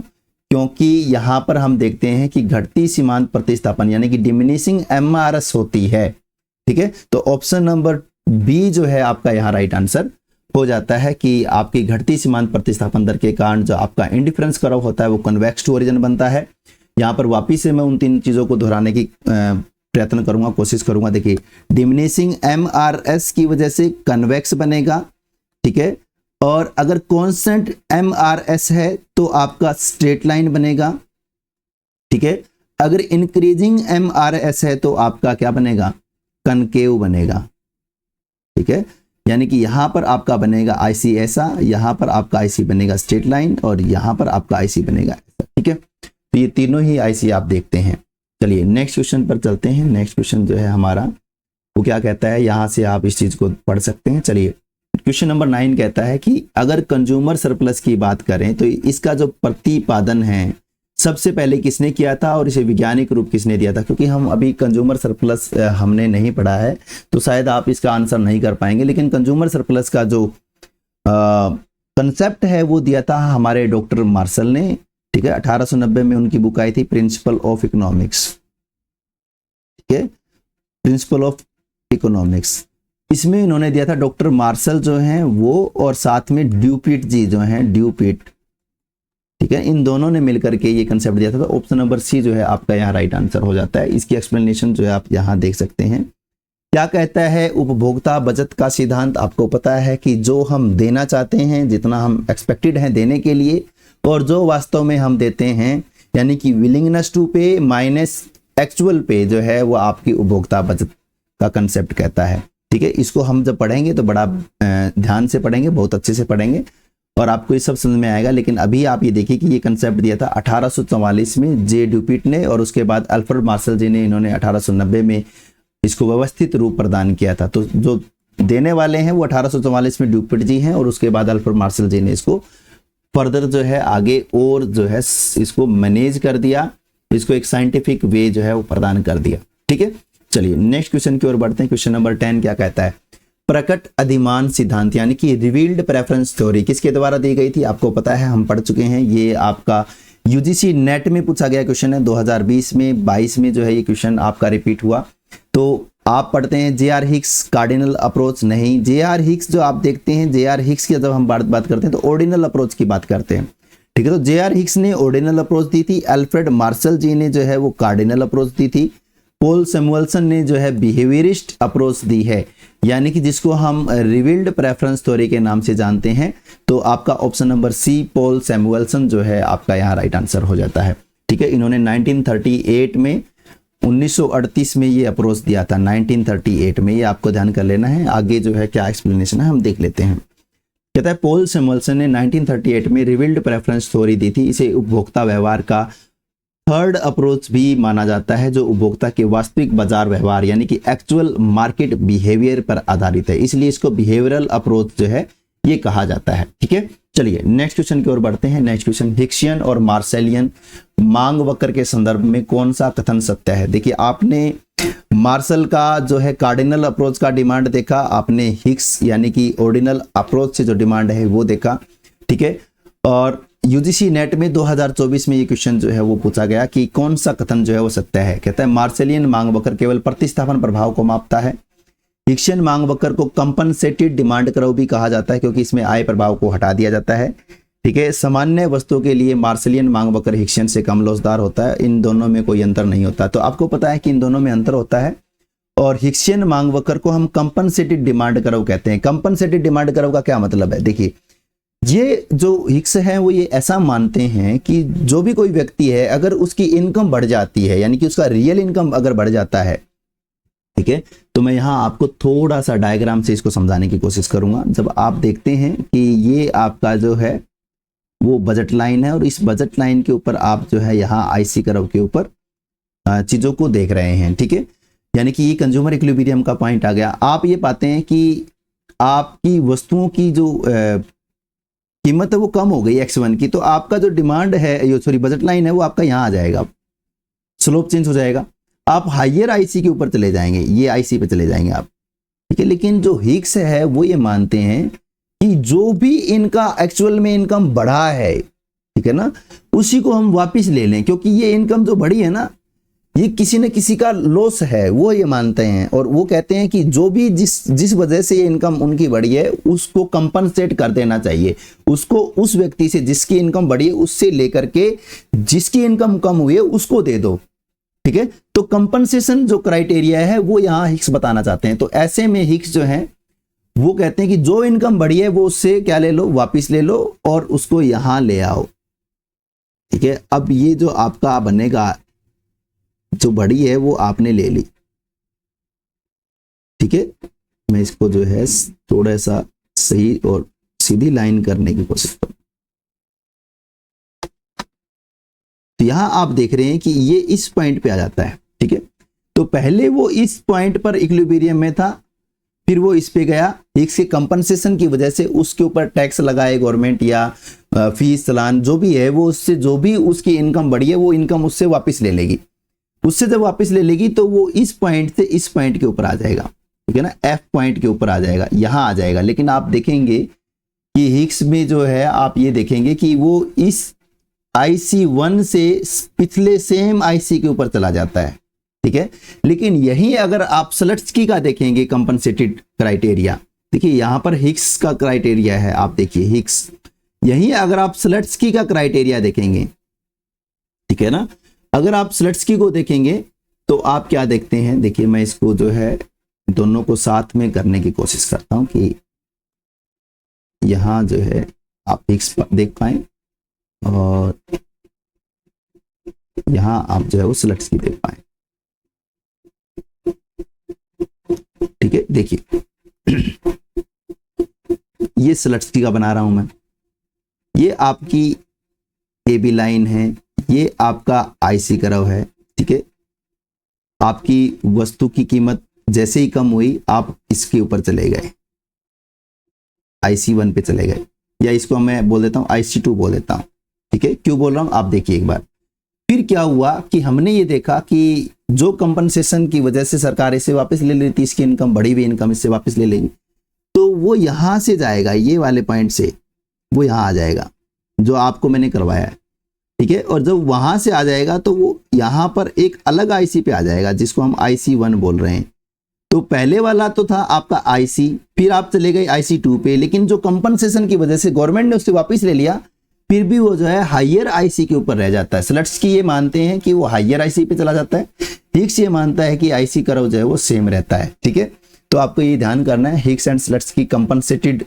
क्योंकि यहां पर हम देखते हैं कि घटती सीमांत प्रतिस्थापन यानी कि डिमिनिशिंग एमआरएस होती है। ठीक है, तो ऑप्शन नंबर बी जो है आपका यहाँ राइट आंसर हो जाता है कि आपकी घटती सीमांत प्रतिस्थापन दर के कारण जो आपका इंडिफरेंस कर्व होता है वो कन्वेक्स टू ओरिजिन बनता है। यहाँ पर वापिस से मैं उन तीन चीजों को दोहराने की प्रयत्न करूंगा, कोशिश करूंगा। देखिए, डिमिनिशिंग एमआरएस की वजह से कन्वेक्स बनेगा। ठीक है, और अगर कांस्टेंट एमआरएस है तो आपका स्ट्रेट लाइन बनेगा। ठीक है, अगर इंक्रीजिंग एमआरएस है तो आपका क्या बनेगा, कनकेव बनेगा। ठीक है, यानी कि यहां पर आपका बनेगा आईसी ऐसा, यहां पर आपका आईसी बनेगा स्ट्रेट लाइन और यहां पर आपका आईसी बनेगा ऐसा। ठीक है, तो ये तीनों ही आईसी आप देखते हैं। चलिए नेक्स्ट क्वेश्चन पर चलते हैं। नेक्स्ट क्वेश्चन जो है हमारा वो क्या कहता है, यहां से आप इस चीज को पढ़ सकते हैं। चलिए, क्वेश्चन नंबर 9 कहता है कि अगर कंज्यूमर सरप्लस की बात करें तो इसका जो प्रतिपादन है सबसे पहले किसने किया था और इसे वैज्ञानिक रूप किसने दिया था। क्योंकि हम अभी कंज्यूमर सरप्लस हमने नहीं पढ़ा है तो शायद आप इसका आंसर नहीं कर पाएंगे, लेकिन कंज्यूमर सरप्लस का जो कंसेप्ट है वो दिया था हमारे डॉक्टर मार्शल ने। ठीक है, 1890 में उनकी बुक आई थी प्रिंसिपल ऑफ इकोनॉमिक्स। ठीक है, प्रिंसिपल ऑफ इकोनॉमिक्स, इसमें इन्होंने दिया था डॉक्टर मार्शल जो हैं वो, और साथ में ड्यूपिट जी जो हैं, ड्यूपिट। ठीक है, इन दोनों ने मिलकर के ये कंसेप्ट दिया था। तो ऑप्शन नंबर सी जो है आपका यहाँ राइट आंसर हो जाता है। इसकी एक्सप्लेनेशन जो है आप यहाँ देख सकते हैं। क्या कहता है उपभोक्ता बचत का सिद्धांत। आपको पता है कि जो हम देना चाहते हैं, जितना हम एक्सपेक्टेड हैं देने के लिए, और जो वास्तव में हम देते हैं यानी कि विलिंगनेस टू पे माइनस एक्चुअल पे जो है वो आपकी उपभोक्ता बचत का कंसेप्ट कहता है। ठीक है, इसको हम जब पढ़ेंगे तो बड़ा ध्यान से पढ़ेंगे, बहुत अच्छे से पढ़ेंगे और आपको ये सब समझ में आएगा। लेकिन अभी आप ये देखिए कि ये कंसेप्ट दिया था 1844 में जे ड्यूपिट ने, और उसके बाद अल्फ्रेड मार्शल जी ने, इन्होंने 1890 में इसको व्यवस्थित रूप प्रदान किया था। तो जो देने वाले हैं वो 1844 में ड्यूपिट जी हैं और उसके बाद अल्फ्रेड मार्शल जी ने इसको फर्दर जो है आगे और जो है इसको मैनेज कर दिया, इसको एक साइंटिफिक वे जो है वो प्रदान कर दिया। ठीक है, चलिए नेक्स्ट क्वेश्चन की ओर बढ़ते हैं। क्वेश्चन नंबर 10 क्या कहता है, प्रकट अधिमान सिद्धांत यानी कि रिवील्ड प्रेफरेंस थ्योरी किसके द्वारा दी गई थी। आपको पता है, हम पढ़ चुके हैं। ये आपका यूजीसी नेट में पूछा गया क्वेश्चन है। 2020 में 22 में जो है ये क्वेश्चन आपका रिपीट हुआ। तो आप पढ़ते हैं जे.आर. हिक्स कार्डिनल अप्रोच, नहीं, जे.आर. हिक्स जो आप देखते हैं, जे.आर. हिक्स की जब हम बात करते हैं तो ऑर्डिनल अप्रोच की बात करते हैं। ठीक है, तो जे.आर. हिक्स ने ऑर्डिनल अप्रोच दी थी, अल्फ्रेड मार्शल जी ने जो है वो कार्डिनल अप्रोच दी थी, पॉल सैमुअल्सन ने जो है बिहेवियरिस्ट अप्रोच दी है, यानी कि जिसको हम रिवील्ड प्रेफरेंस थ्योरी के नाम से जानते हैं। तो आपका option number C Paul Samuelson जो है आपका यहाँ राइट आंसर हो जाता है। ठीक है, इन्होंने 1938 में 1938 में ये अप्रोच दिया था, 1938 में, ये आपको ध्यान कर लेना है। आगे जो है क्या एक्सप्लेनेशन है हम देख लेते हैं। कहता है पॉल सैमुअल्सन ने 1938 में रिवील्ड प्रेफरेंस थ्योरी दी थी। इसे उपभोक्ता व्यवहार का थर्ड अप्रोच भी माना जाता है, जो उपभोक्ता के वास्तविक बाजार व्यवहार यानी कि एक्चुअल मार्केट बिहेवियर पर आधारित है, इसलिए इसको बिहेवियरल अप्रोच जो है ये कहा जाता है। ठीक है, चलिए नेक्स्ट क्वेश्चन की ओर बढ़ते हैं। नेक्स्ट क्वेश्चन, हिक्सियन और मार्शलियन मांग वक्र के संदर्भ में कौन सा कथन सत्य है। देखिए, आपने मार्शल का जो है कार्डिनल अप्रोच का डिमांड देखा आपने, हिक्स यानी कि ऑर्डिनल अप्रोच से जो डिमांड है वो देखा, ठीक है। और यूजीसी नेट में 2024 में ये क्वेश्चन जो है वो पूछा गया कि कौन सा कथन जो है वो सत्य है। कहता है मार्शलियन मांग वक्र केवल प्रतिस्थापन प्रभाव को मापता है। हिक्सियन मांग वक्र को कंपनसेटेड डिमांड कर्व भी कहा जाता है क्योंकि इसमें आय प्रभाव को हटा दिया जाता है, ठीक है। सामान्य वस्तुओं के लिए मार्शलियन मांग वक्र हिक्सियन से कम लॉसदार होता है, इन दोनों में कोई अंतर नहीं होता। तो आपको पता है कि इन दोनों में अंतर होता है। और हिक्सियन मांग वक्र को हम कंपनसेटेड डिमांड कर्व कहते हैं। कंपनसेटेड डिमांड कर्व का क्या मतलब है, देखिए ये जो हिक्स है वो ये ऐसा मानते हैं कि जो भी कोई व्यक्ति है अगर उसकी इनकम बढ़ जाती है, यानी कि उसका रियल इनकम अगर बढ़ जाता है, ठीक है, तो मैं यहाँ आपको थोड़ा सा डायग्राम से इसको समझाने की कोशिश करूंगा। जब आप देखते हैं कि ये आपका जो है वो बजट लाइन है और इस बजट लाइन के ऊपर आप जो है यहाँ आईसी कर्व के ऊपर चीजों को देख रहे हैं, ठीक है, यानी कि ये कंज्यूमर इक्विलिब्रियम का पॉइंट आ गया। आप ये पाते हैं कि आपकी वस्तुओं की जो कीमत है वो कम हो गई x1 की, तो आपका जो डिमांड है ये सॉरी बजट लाइन है वो आपका यहाँ आ जाएगा, स्लोप चेंज हो जाएगा। आप हाइयर आईसी के ऊपर चले जाएंगे, ये आईसी पे चले जाएंगे आप, ठीक है। लेकिन जो हिक्स है वो ये मानते हैं कि जो भी इनका एक्चुअल में इनकम बढ़ा है, ठीक है ना, उसी को हम वापस ले लें, क्योंकि ये इनकम जो बढ़ी है ना ये किसी न किसी का लॉस है, वो ये मानते हैं। और वो कहते हैं कि जो भी जिस वजह से ये इनकम उनकी बढ़ी है उसको कंपनसेट कर देना चाहिए, उसको उस व्यक्ति से जिसकी इनकम बढ़ी है उससे लेकर के जिसकी इनकम कम हुई है उसको दे दो, ठीक है। तो कंपनसेशन जो क्राइटेरिया है वो यहाँ हिक्स बताना चाहते हैं। तो ऐसे में हिक्स जो है वो कहते हैं कि जो इनकम बढ़ी है वो उससे क्या ले लो, वापिस ले लो और उसको यहां ले आओ, ठीक है। अब ये जो आपका बनेगा जो बढ़ी है वो आपने ले ली, ठीक है। मैं इसको जो है थोड़ा सा सही और सीधी लाइन करने की कोशिश करूं। तो यहां आप देख रहे हैं कि ये इस पॉइंट पे आ जाता है, ठीक है। तो पहले वो इस पॉइंट पर इक्विलिब्रियम में था, फिर वो इस पे गया, हिक्स के कंपनसेशन की वजह से उसके ऊपर टैक्स लगाए गवर्नमेंट या फीस चलान जो भी है वो उससे जो भी उसकी इनकम बढ़ी है वो इनकम उससे वापस ले लेगी। उससे जब वापस ले लेगी तो वो इस पॉइंट से इस पॉइंट के ऊपर आ जाएगा, ठीक है ना, एफ पॉइंट के ऊपर आ जाएगा, यहां आ जाएगा। लेकिन आप देखेंगे कि हिक्स में जो है आप ये देखेंगे कि वो इस IC1 से पिछले सेम IC के ऊपर चला जाता है, ठीक है। लेकिन यही अगर आप सलट्सकी का देखेंगे कंपनसेटेड क्राइटेरिया, देखिए यहां पर हिक्स का क्राइटेरिया है, आप देखिए हिक्स, यही अगर आप सलट्सकी का क्राइटेरिया देखेंगे, ठीक है ना, अगर आप सलट्सकी को देखेंगे तो आप क्या देखते हैं, देखिए मैं इसको जो है दोनों को साथ में करने की कोशिश करता हूं कि यहां जो है आप हिक्स देख पाए और यहां आप जो है वो सलट्सकी देख पाए, ठीक है। देखिए ये सलट्सकी का बना रहा हूं मैं, ये आपकी AB लाइन है, ये आपका IC कर्व है, ठीक है। आपकी वस्तु की कीमत जैसे ही कम हुई आप इसके ऊपर चले गए, IC1 पे चले गए, या इसको मैं बोल देता हूं IC2 बोल देता हूं, ठीक है। क्यों बोल रहा हूं आप देखिए एक बार। फिर क्या हुआ कि हमने ये देखा कि जो कंपनसेशन की वजह से सरकार इसे वापस ले लेती, इसकी इनकम बढ़ी हुई इनकम इससे वापस ले लेगी, तो वो यहां से जाएगा, ये वाले पॉइंट से वो यहां आ जाएगा जो आपको मैंने करवाया है, ठीक है। और जब वहां से आ जाएगा तो वो यहां पर एक अलग IC पे आ जाएगा जिसको हम IC1 बोल रहे हैं। तो पहले वाला तो था आपका IC, फिर आप चले गए IC2 पे, लेकिन जो कंपनसेशन की वजह से गवर्नमेंट ने उससे वापस ले लिया, फिर भी वो जो है हाइयर IC के ऊपर रह जाता है। सलट्सकी ये मानते हैं कि वो हाइयर IC पे चला जाता है, हिक्स ये मानता है कि IC कर्व जो है वो सेम रहता है, ठीक है। तो आपको ये ध्यान करना है, हिक्स एंड सलट्सकी कंपनसेटेड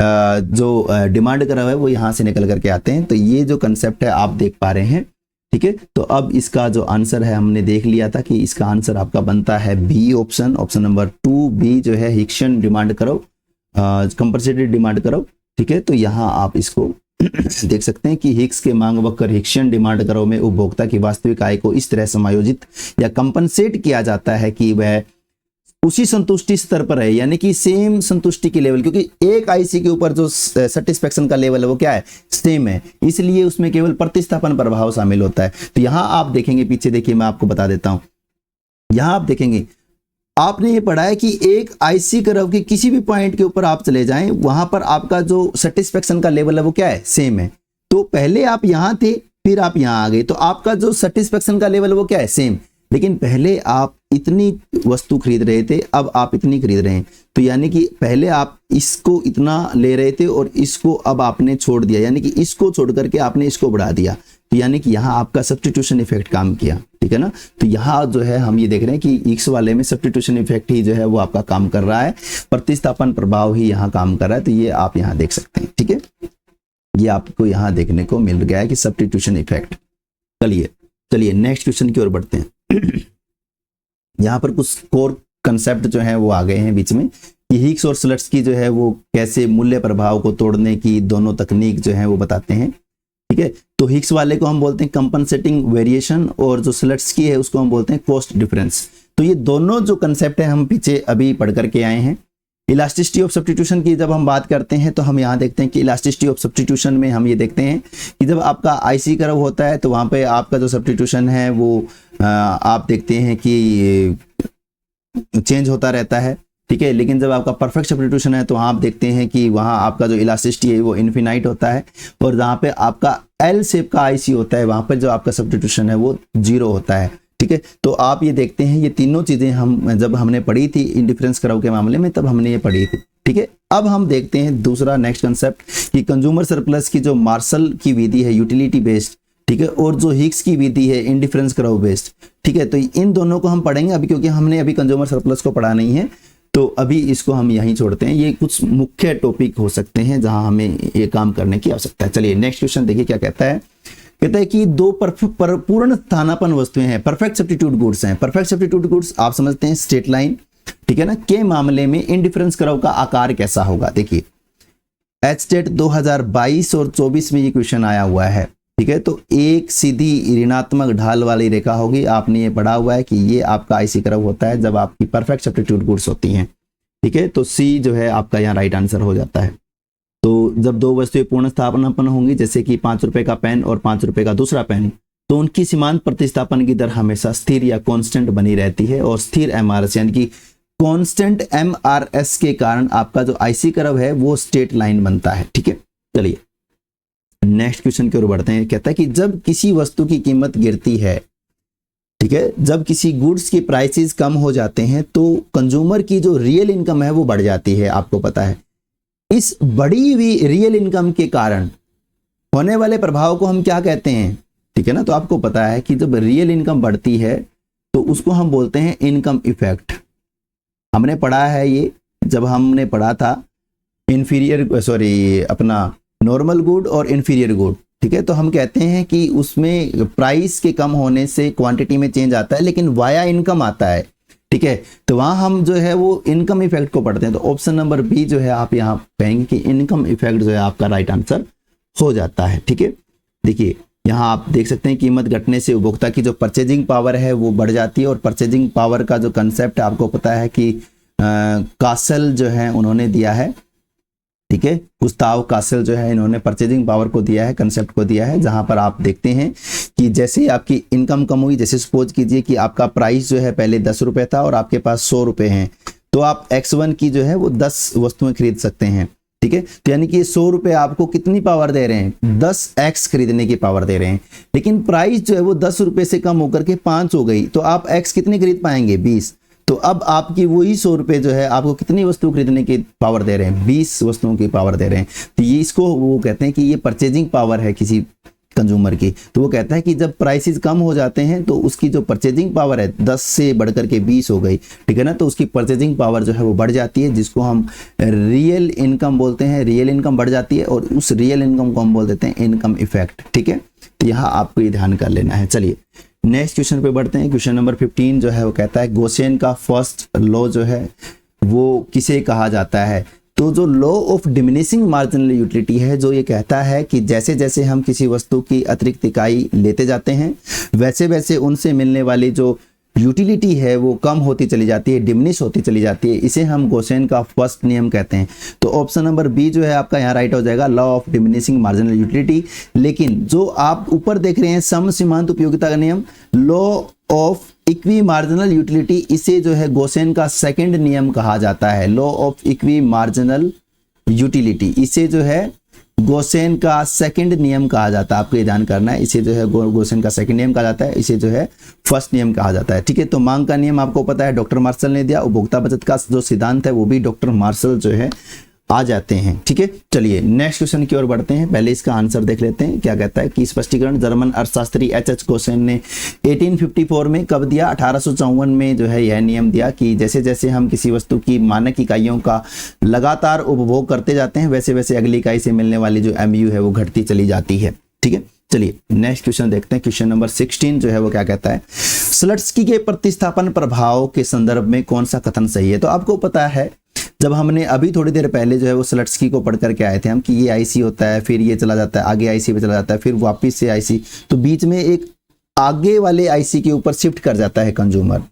जो डिमांड कर्व है वो यहाँ से निकल करके आते हैं। तो ये जो कंसेप्ट है आप देख पा रहे हैं, ठीक है। तो अब इसका जो आंसर है हमने देख लिया था कि इसका आंसर आपका बनता है बी ऑप्शन नंबर 2B जो है Hicksian demand curve, compensated demand curve, ठीक है। तो यहाँ आप इसको देख सकते हैं कि हिक्स के मांग वक्र हिक्सियन डिमांड कर्व में उपभोक्ता की वास्तविक आय को इस तरह समायोजित या कंपनसेट किया जाता है कि वह उसी संतुष्टि स्तर पर है, यानी कि सेम संतुष्टि की लेवल, क्योंकि एक IC के ऊपर जो सेटिस्फेक्शन का लेवल है वो क्या है, सेम है, इसलिए उसमें केवल प्रतिस्थापन प्रभाव शामिल होता है। तो यहां आप देखेंगे, पीछे देखिए मैं आपको बता देता हूं, यहां आप देखेंगे आपने ये पढ़ा है कि एक आईसी कर्व के किसी भी पॉइंट के ऊपर आप चले जाएं, वहां पर आपका जो सेटिस्फेक्शन का लेवल है वो क्या है, सेम है। तो पहले आप यहां थे, फिर आप यहां आ गए, तो आपका जो सेटिस्फेक्शन का लेवल है वो क्या है, सेम। लेकिन पहले आप इतनी वस्तु खरीद रहे थे, अब आप इतनी खरीद रहे हैं। तो यानी कि पहले आप इसको इतना ले रहे थे और इसको अब आपने छोड़ दिया, यानी कि इसको छोड़ करके आपने इसको बढ़ा दिया। तो यानी कि यहाँ आपका सब्स्टिट्यूशन इफेक्ट काम किया, ठीक है ना। तो यहाँ जो है हम ये देख रहे हैं कि एक्स वाले में सब्स्टिट्यूशन इफेक्ट ही जो है वो आपका काम कर रहा है, प्रतिस्थापन प्रभाव ही यहाँ काम कर रहा है। तो ये आप यहाँ देख सकते हैं, ठीक है, ये आपको यहाँ देखने को मिल गया है कि सब्स्टिट्यूशन इफेक्ट। चलिए नेक्स्ट क्वेश्चन की ओर बढ़ते हैं। यहाँ पर कुछ कोर कंसेप्ट जो है वो आ गए हैं बीच में कि हिग्स और स्लट्स की जो है वो कैसे मूल्य प्रभाव को तोड़ने की दोनों तकनीक जो है वो बताते हैं, ठीक है। तो हिग्स वाले को हम बोलते हैं कंपनसेटिंग वेरिएशन और जो स्लट्स की है उसको हम बोलते हैं कॉस्ट डिफरेंस। तो ये दोनों जो कंसेप्ट है हम पीछे अभी पढ़ करके आए हैं। इलास्टिसिटी ऑफ सब्स्टिट्यूशन की जब हम बात करते हैं तो हम यहाँ देखते हैं कि इलास्टिसिटी ऑफ सब्स्टिट्यूशन में हम ये देखते हैं कि जब आपका आईसी कर्व होता है तो वहाँ पे आपका जो सब्स्टिट्यूशन है वो आप देखते हैं कि चेंज होता रहता है, ठीक है। लेकिन जब आपका परफेक्ट सब्स्टिट्यूशन है तो आप देखते हैं कि वहाँ आपका जो इलास्टिसिटी है वो इन्फिनाइट होता है, और जहाँ पे आपका एल शेप का आईसी होता है वहाँ पर जो आपका सब्स्टिट्यूशन है वो 0 होता है, ठीक है। तो आप ये देखते हैं ये तीनों चीजें हम जब हमने पढ़ी थी इंडिफरेंस कर्व के मामले में तब हमने ये पढ़ी थी, ठीक है। अब हम देखते हैं दूसरा नेक्स्ट कंसेप्ट कि कंज्यूमर सरप्लस की जो मार्शल की विधि है यूटिलिटी बेस्ड, ठीक है, और जो हिग्स की विधि है इंडिफरेंस कर्व बेस्ड, ठीक है। तो इन दोनों को हम पढ़ेंगे अभी, क्योंकि हमने अभी कंज्यूमर सरप्लस को पढ़ा नहीं है, तो अभी इसको हम यहीं छोड़ते हैं। ये कुछ मुख्य टॉपिक हो सकते हैं जहां हमें ये काम करने की आवश्यकता है। चलिए नेक्स्ट क्वेश्चन देखिए क्या कहता है। कहता है कि दो पूर्ण स्थानापन्न वस्तुएं हैं, परफेक्ट सब्स्टिट्यूट गुड्स हैं। परफेक्ट सब्स्टिट्यूट गुड्स आप समझते हैं स्ट्रेट लाइन, ठीक है ना, के मामले में इंडिफरेंस कर्व का आकार कैसा होगा। देखिए एचटेट 2022 और 24 में ये क्वेश्चन आया हुआ है, ठीक है। तो एक सीधी ऋणात्मक ढाल वाली रेखा होगी, आपने ये पढ़ा हुआ है कि ये आपका आईसी कर्व होता है जब आपकी परफेक्ट सब्स्टिट्यूट गुड्स होती हैं, ठीक है। तो सी जो है आपका यहाँ राइट आंसर हो जाता है। तो जब दो वस्तुएं पूर्ण स्थानापन्न होंगी, जैसे कि 5 रुपए का पेन और 5 रुपए का दूसरा पेन, तो उनकी सीमांत प्रतिस्थापन की दर हमेशा स्थिर या कांस्टेंट बनी रहती है, और स्थिर एमआरएस यानी कि कांस्टेंट एमआरएस के कारण आपका जो आईसी कर्व है वो स्ट्रेट लाइन बनता है, ठीक है। चलिए नेक्स्ट क्वेश्चन की ओर बढ़ते हैं। कहता है कि जब किसी वस्तु की कीमत गिरती है, ठीक है, जब किसी गुड्स की प्राइसेस कम हो जाते हैं तो कंज्यूमर की जो रियल इनकम है वो बढ़ जाती है। आपको पता है इस बढ़ी हुई रियल इनकम के कारण होने वाले प्रभाव को हम क्या कहते हैं, ठीक है ना। तो आपको पता है कि जब रियल इनकम बढ़ती है तो उसको हम बोलते हैं इनकम इफेक्ट। हमने पढ़ा है ये, जब हमने पढ़ा था अपना नॉर्मल गुड और इन्फीरियर गुड, ठीक है। तो हम कहते हैं कि उसमें प्राइस के कम होने से क्वांटिटी में चेंज आता है, लेकिन वाया इनकम आता है, ठीक है। तो वहां हम जो है वो इनकम इफेक्ट को पढ़ते हैं। तो ऑप्शन नंबर बी जो है आप यहाँ कहेंगे कि इनकम इफेक्ट जो है आपका राइट आंसर हो जाता है, ठीक है। देखिए यहाँ आप देख सकते हैं कीमत घटने से उपभोक्ता की जो परचेजिंग पावर है वो बढ़ जाती है, और परचेजिंग पावर का जो कंसेप्ट है आपको पता है कि कासल जो है उन्होंने दिया है, ठीक है। गुस्ताव कासल जो है इन्होंने परचेजिंग पावर को दिया है, कंसेप्ट को दिया है, जहां पर आप देखते हैं कि जैसे आपकी इनकम कम हुई, जैसे सपोज कीजिए कि आपका प्राइस जो है पहले 10 रुपए था और आपके पास 100 रुपए हैं, तो आप X1 की जो है वो 10 वस्तुएं खरीद सकते हैं, ठीक है। तो यानी कि 100 रुपए आपको कितनी पावर दे रहे हैं, 10x खरीदने की पावर दे रहे हैं। लेकिन प्राइस जो है वो 10 रुपए से कम होकर के 5 हो गई, तो आप x कितनी खरीद पाएंगे, 20। तो अब आपकी वही 100 रुपए जो है आपको कितनी वस्तु खरीदने की पावर दे रहे हैं, 20 वस्तुओं की पावर दे रहे हैं। तो ये इसको वो कहते हैं कि ये परचेजिंग पावर है किसी कंज्यूमर की। तो वो कहता है कि जब प्राइसेस कम हो जाते हैं तो उसकी जो परचेजिंग पावर है 10 से बढ़कर के 20 हो गई, ठीक है ना। तो उसकी परचेजिंग पावर जो है वो बढ़ जाती है, जिसको हम रियल इनकम बोलते हैं। रियल इनकम बढ़ जाती है और उस रियल इनकम को हम बोल देते हैं इनकम इफेक्ट, ठीक है। तो यहाँ आपको ये ध्यान कर लेना है। चलिए नेक्स्ट क्वेश्चन पे बढ़ते हैं। क्वेश्चन नंबर 15 जो है वो कहता है गॉसियन का फर्स्ट लॉ जो है वो किसे कहा जाता है। तो जो law of diminishing marginal utility है, जो ये कहता है कि जैसे जैसे हम किसी वस्तु की अतिरिक्त इकाई लेते जाते हैं वैसे वैसे उनसे मिलने वाली जो यूटिलिटी है वो कम होती चली जाती है, डिमिनिश होती चली जाती है। इसे हम गॉसियन का फर्स्ट नियम कहते हैं। तो ऑप्शन नंबर बी जो है आपका यहाँ राइट हो जाएगा, law of diminishing marginal utility. लेकिन जो आप ऊपर देख रहे हैं सम सीमांत उपयोगिता का नियम, law of equi marginal utility, इसे जो है गोसेन का सेकंड नियम कहा जाता है। Law of equi marginal utility, इसे जो है गोसेन का सेकंड नियम कहा जाता है। आपको ये ध्यान करना है, इसे जो है गोसेन का सेकंड नियम कहा जाता है, इसे जो है फर्स्ट नियम कहा जाता है। ठीक है, तो मांग का नियम आपको पता है, डॉक्टर मार्शल ने दिया। उपभोक्ता बचत का जो सिद्धांत है वो भी डॉक्टर मार्शल जो है आ जाते हैं। ठीक है, चलिए नेक्स्ट क्वेश्चन की ओर बढ़ते हैं। पहले इसका आंसर देख लेते हैं, क्या कहता है कि स्पष्टीकरण जर्मन अर्थशास्त्री एच गोसेन ने 1854 में कब दिया? 1854 में जो है यह नियम दिया कि जैसे जैसे हम किसी वस्तु की मानक इकाइयों का लगातार उपभोग करते जाते हैं, वैसे वैसे अगली इकाई से मिलने वाली जो MU है वो घटती चली जाती है। ठीक है, चलिए नेक्स्ट क्वेश्चन देखते हैं। क्वेश्चन नंबर 16 जो है वो क्या कहता है? स्लट्सकी के प्रतिस्थापन प्रभाव के संदर्भ में कौन सा कथन सही है? तो आपको पता है, जब हमने अभी थोड़ी देर पहले जो है वो स्लट्सकी को पढ़ करके आए थे हम कि ये IC होता है, फिर ये चला जाता है आगे IC पे चला जाता है, फिर वापस से IC, तो बीच में एक आगे वाले IC के ऊपर शिफ्ट कर जाता है कंज्यूमर।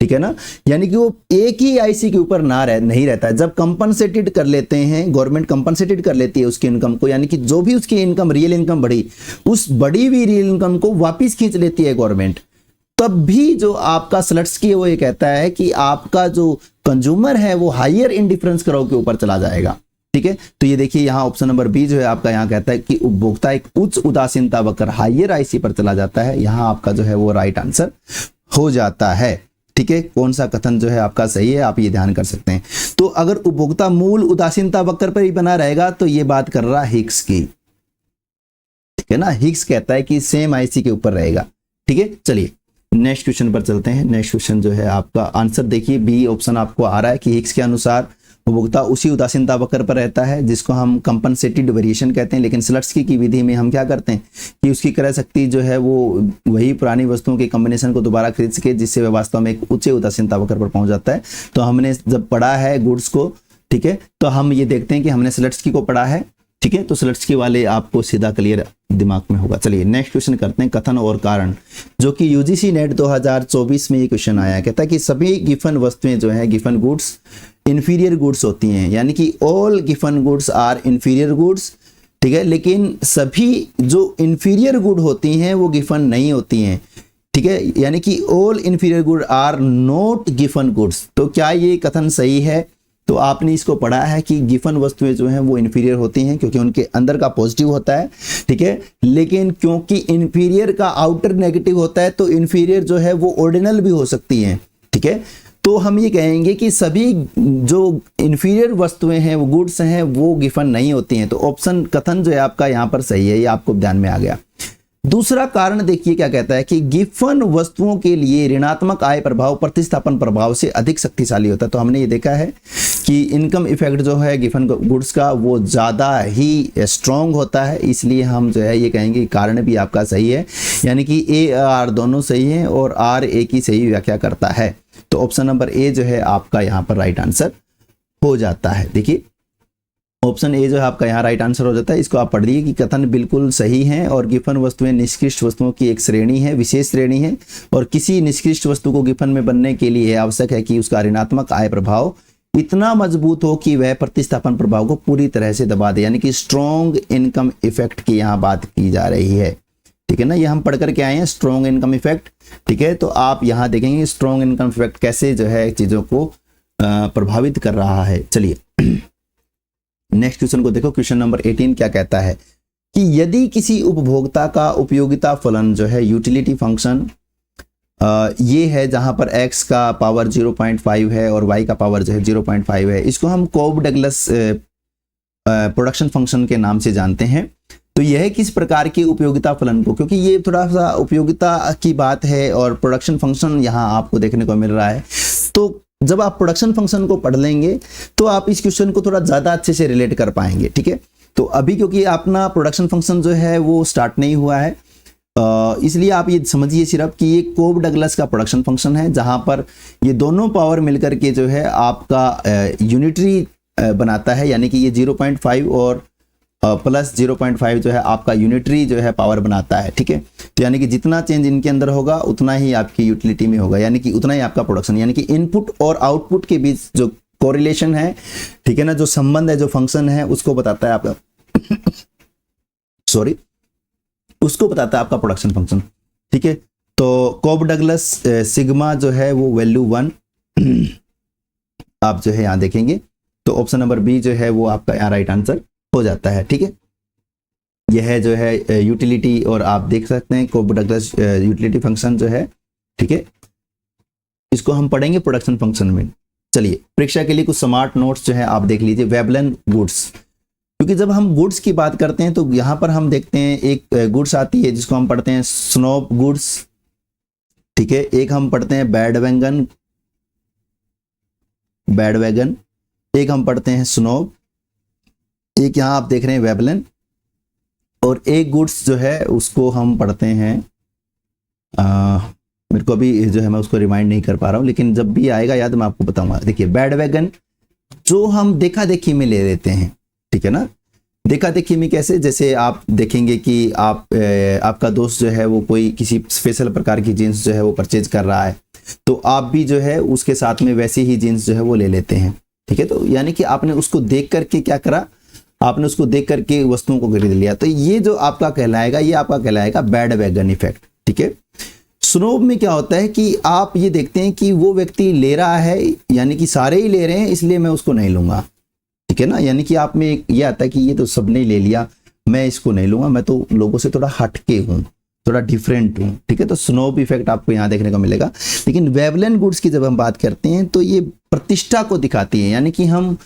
ठीक है ना, यानी कि वो एक ही IC के ऊपर नहीं रहता है। जब कंपनसेटेड कर लेते हैं, गवर्नमेंट कंपनसेटेड कर लेती है उसकी इनकम को, यानी कि जो भी उसकी इनकम रियल इनकम बढ़ी, उस बढ़ी हुई रियल इनकम को वापिस खींच लेती है गवर्नमेंट, तब भी जो आपका स्लट्सकी है वो ये कहता है कि आपका जो कंज्यूमर है वो हायर इंडिफरेंस कर्व के ऊपर चला जाएगा। ठीक है, तो ये देखिए यहाँ ऑप्शन नंबर बी जो है आपका यहाँ कहता है कि उपभोक्ता एक उच्च उदासीनता बकर हायर IC पर चला जाता है। यहाँ आपका जो है वो राइट आंसर हो जाता है। ठीक है, कौन सा कथन जो है आपका सही है, आप ये ध्यान कर सकते हैं। तो अगर उपभोक्ता मूल उदासीनता बकर पर ही बना रहेगा तो ये बात कर रहा हिग्स की। ठीक है ना, हिग्स कहता है कि सेम IC के ऊपर रहेगा। ठीक है, चलिए नेक्स्ट क्वेश्चन पर चलते हैं। नेक्स्ट क्वेश्चन जो है आपका आंसर देखिए, बी ऑप्शन आपको आ रहा है कि हिग्स के अनुसार उपभोक्ता उसी उदासीनता बकर पर रहता है जिसको हम कंपनसेटेड वेरिएशन कहते हैं। लेकिन स्लट्सकी की विधि में हम क्या करते हैं कि उसकी क्रय शक्ति जो है वो वही पुरानी वस्तुओं के कॉम्बिनेशन को दोबारा खरीद सके, जिससे वह वास्तव में एक उच्च उदासीनता बकर पर पहुंच जाता है। तो हमने जब पढ़ा है गुड्स को, ठीक है, तो हम ये देखते हैं कि हमने स्लट्सकी को पढ़ा है। ठीक है, तो स्लट्सकी वाले आपको सीधा क्लियर दिमाग में होगा। चलिए नेक्स्ट क्वेश्चन करते हैं, कथन और कारण, जो कि UGC नेट 2024 में ये क्वेश्चन आया है। कहता है कि सभी गिफन वस्तुएं जो है गिफन गुड्स इंफीरियर गुड्स होती हैं, यानी कि all Giffen goods are inferior goods. ठीक है, लेकिन सभी जो इंफीरियर गुड होती हैं वो गिफन नहीं होती हैं। ठीक है, यानी कि all inferior good are not Giffen goods. तो क्या ये कथन सही है? तो आपने इसको पढ़ा है कि गिफन वस्तुएं जो हैं वो इंफीरियर होती हैं क्योंकि उनके अंदर का पॉजिटिव होता है। ठीक है, लेकिन क्योंकि इंफीरियर का आउटर नेगेटिव होता है तो इंफीरियर जो है वो ऑर्डिनल भी हो सकती हैं। ठीक है, तो हम ये कहेंगे कि सभी जो इंफीरियर वस्तुएं हैं वो गुड्स हैं वो गिफन नहीं होती हैं। तो ऑप्शन कथन जो है आपका यहाँ पर सही है, ये आपको ध्यान में आ गया। दूसरा कारण देखिए क्या कहता है कि गिफन वस्तुओं के लिए ऋणात्मक आय प्रभाव प्रतिस्थापन प्रभाव से अधिक शक्तिशाली होता है। तो हमने ये देखा है कि इनकम इफेक्ट जो है गिफन गुड्स का वो ज़्यादा ही स्ट्रॉन्ग होता है, इसलिए हम जो है ये कहेंगे कारण भी आपका सही है, यानी कि AR दोनों सही हैं और R एक ही सही व्याख्या करता है। तो ऑप्शन नंबर A जो है आपका यहाँ पर राइट आंसर हो जाता है। देखिए ऑप्शन A जो है आपका यहाँ राइट आंसर हो जाता है। इसको आप पढ़ लीजिए कि कथन बिल्कुल सही हैं और गिफन वस्तुएं निष्कृष्ट वस्तुओं की एक श्रेणी है, विशेष श्रेणी है, और किसी निष्कृष्ट वस्तु को गिफन में बनने के लिए आवश्यक है कि उसका ऋणात्मक आय प्रभाव इतना मजबूत हो कि वह प्रतिस्थापन प्रभाव को पूरी तरह से दबा दे, यानी कि स्ट्रॉन्ग इनकम इफेक्ट की यहाँ बात की जा रही है। ठीक है ना, ये हम पढ़ करके आए हैं स्ट्रॉन्ग इनकम इफेक्ट। ठीक है, तो आप यहाँ देखेंगे स्ट्रॉन्ग इनकम इफेक्ट कैसे जो है चीज़ों को प्रभावित कर रहा है। चलिए नेक्स्ट क्वेश्चन को देखो। क्वेश्चन नंबर 18 क्या कहता है कि यदि किसी उपभोक्ता का उपयोगिता फलन जो है यूटिलिटी फंक्शन ये है जहां पर x का पावर 0.5 है और y का पावर जो है 0.5 है, इसको हम कोब डगलस प्रोडक्शन फंक्शन के नाम से जानते हैं। तो यह किस प्रकार के उपयोगिता फलन को, क्योंकि ये थोड़ा सा उपयोगिता की बात है और प्रोडक्शन फंक्शन यहाँ आपको देखने को मिल रहा है, तो जब आप प्रोडक्शन फंक्शन को पढ़ लेंगे तो आप इस क्वेश्चन को थोड़ा ज़्यादा अच्छे से रिलेट कर पाएंगे। ठीक है, तो अभी क्योंकि अपना प्रोडक्शन फंक्शन जो है वो स्टार्ट नहीं हुआ है, इसलिए आप ये समझिए सिर्फ कि ये कोब डगलस का प्रोडक्शन फंक्शन है जहां पर ये दोनों पावर मिलकर के जो है आपका यूनिटरी बनाता है, यानी कि ये 0.5 और प्लस 0.5 जो है आपका यूनिटरी जो है पावर बनाता है। ठीक है, तो यानी कि जितना चेंज इनके अंदर होगा उतना ही आपकी यूटिलिटी में होगा, यानी कि उतना ही आपका प्रोडक्शन, यानी कि इनपुट और आउटपुट के बीच जो कोरिलेशन है, ठीक है ना, जो संबंध है, जो फंक्शन है, उसको बताता है आपका उसको बताता है आपका प्रोडक्शन फंक्शन। ठीक है, तो कोब डगलस सिग्मा जो है वो वैल्यू 1 आप जो है यहाँ देखेंगे, तो ऑप्शन नंबर बी जो है वो आपका यहाँ राइट आंसर हो जाता है। ठीक है, यह जो है यूटिलिटी, और आप देख सकते हैं कोब डगलस यूटिलिटी फंक्शन जो है, ठीक है, इसको हम पढ़ेंगे प्रोडक्शन फंक्शन में। चलिए, परीक्षा के लिए कुछ स्मार्ट नोट्स जो है आप देख लीजिए। वेबलन गुड्स, क्योंकि जब हम गुड्स की बात करते हैं तो यहाँ पर हम देखते हैं एक गुड्स आती है जिसको हम पढ़ते हैं स्नोब गुड्स, ठीक है, एक हम पढ़ते हैं बैड वैगन, एक हम पढ़ते हैं स्नोब, एक यहाँ आप देख रहे हैं वेबलन, और एक गुड्स जो है उसको हम पढ़ते हैं मेरे को अभी जो है मैं उसको रिमाइंड नहीं कर पा रहा हूँ, लेकिन जब भी आएगा याद मैं आपको बताऊंगा। देखिए, बैड वैगन जो हम देखा देखी में ले लेते हैं, ठीक है ना। देखा देखी में कैसे, जैसे आप देखेंगे कि आपका दोस्त जो है वो कोई किसी स्पेशल प्रकार की जीन्स जो है वो परचेज कर रहा है, तो आप भी जो है उसके साथ में वैसे ही जीन्स जो है वो ले लेते हैं, ठीक है। तो यानी कि आपने उसको देख करके क्या करा, आपने उसको देख करके वस्तुओं को खरीद लिया। तो ये जो आपका कहलाएगा, ये आपका कहलाएगा बैड वैगन इफेक्ट, ठीक है। स्नोब में क्या होता है कि आप ये देखते हैं कि वो व्यक्ति ले रहा है, यानी कि सारे ही ले रहे हैं, इसलिए मैं उसको नहीं लूंगा, ठीक है ना। यानी कि आप में ये आता है कि ये तो सबने ले लिया, मैं इसको नहीं लूंगा, मैं तो लोगों से थोड़ा हटके हूँ, थोड़ा डिफरेंट हूँ, ठीक है। तो स्नोब इफेक्ट आपको यहाँ देखने को मिलेगा। लेकिन वेबलन गुड्स की जब हम बात करते हैं तो ये प्रतिष्ठा को दिखाती है, यानी कि हम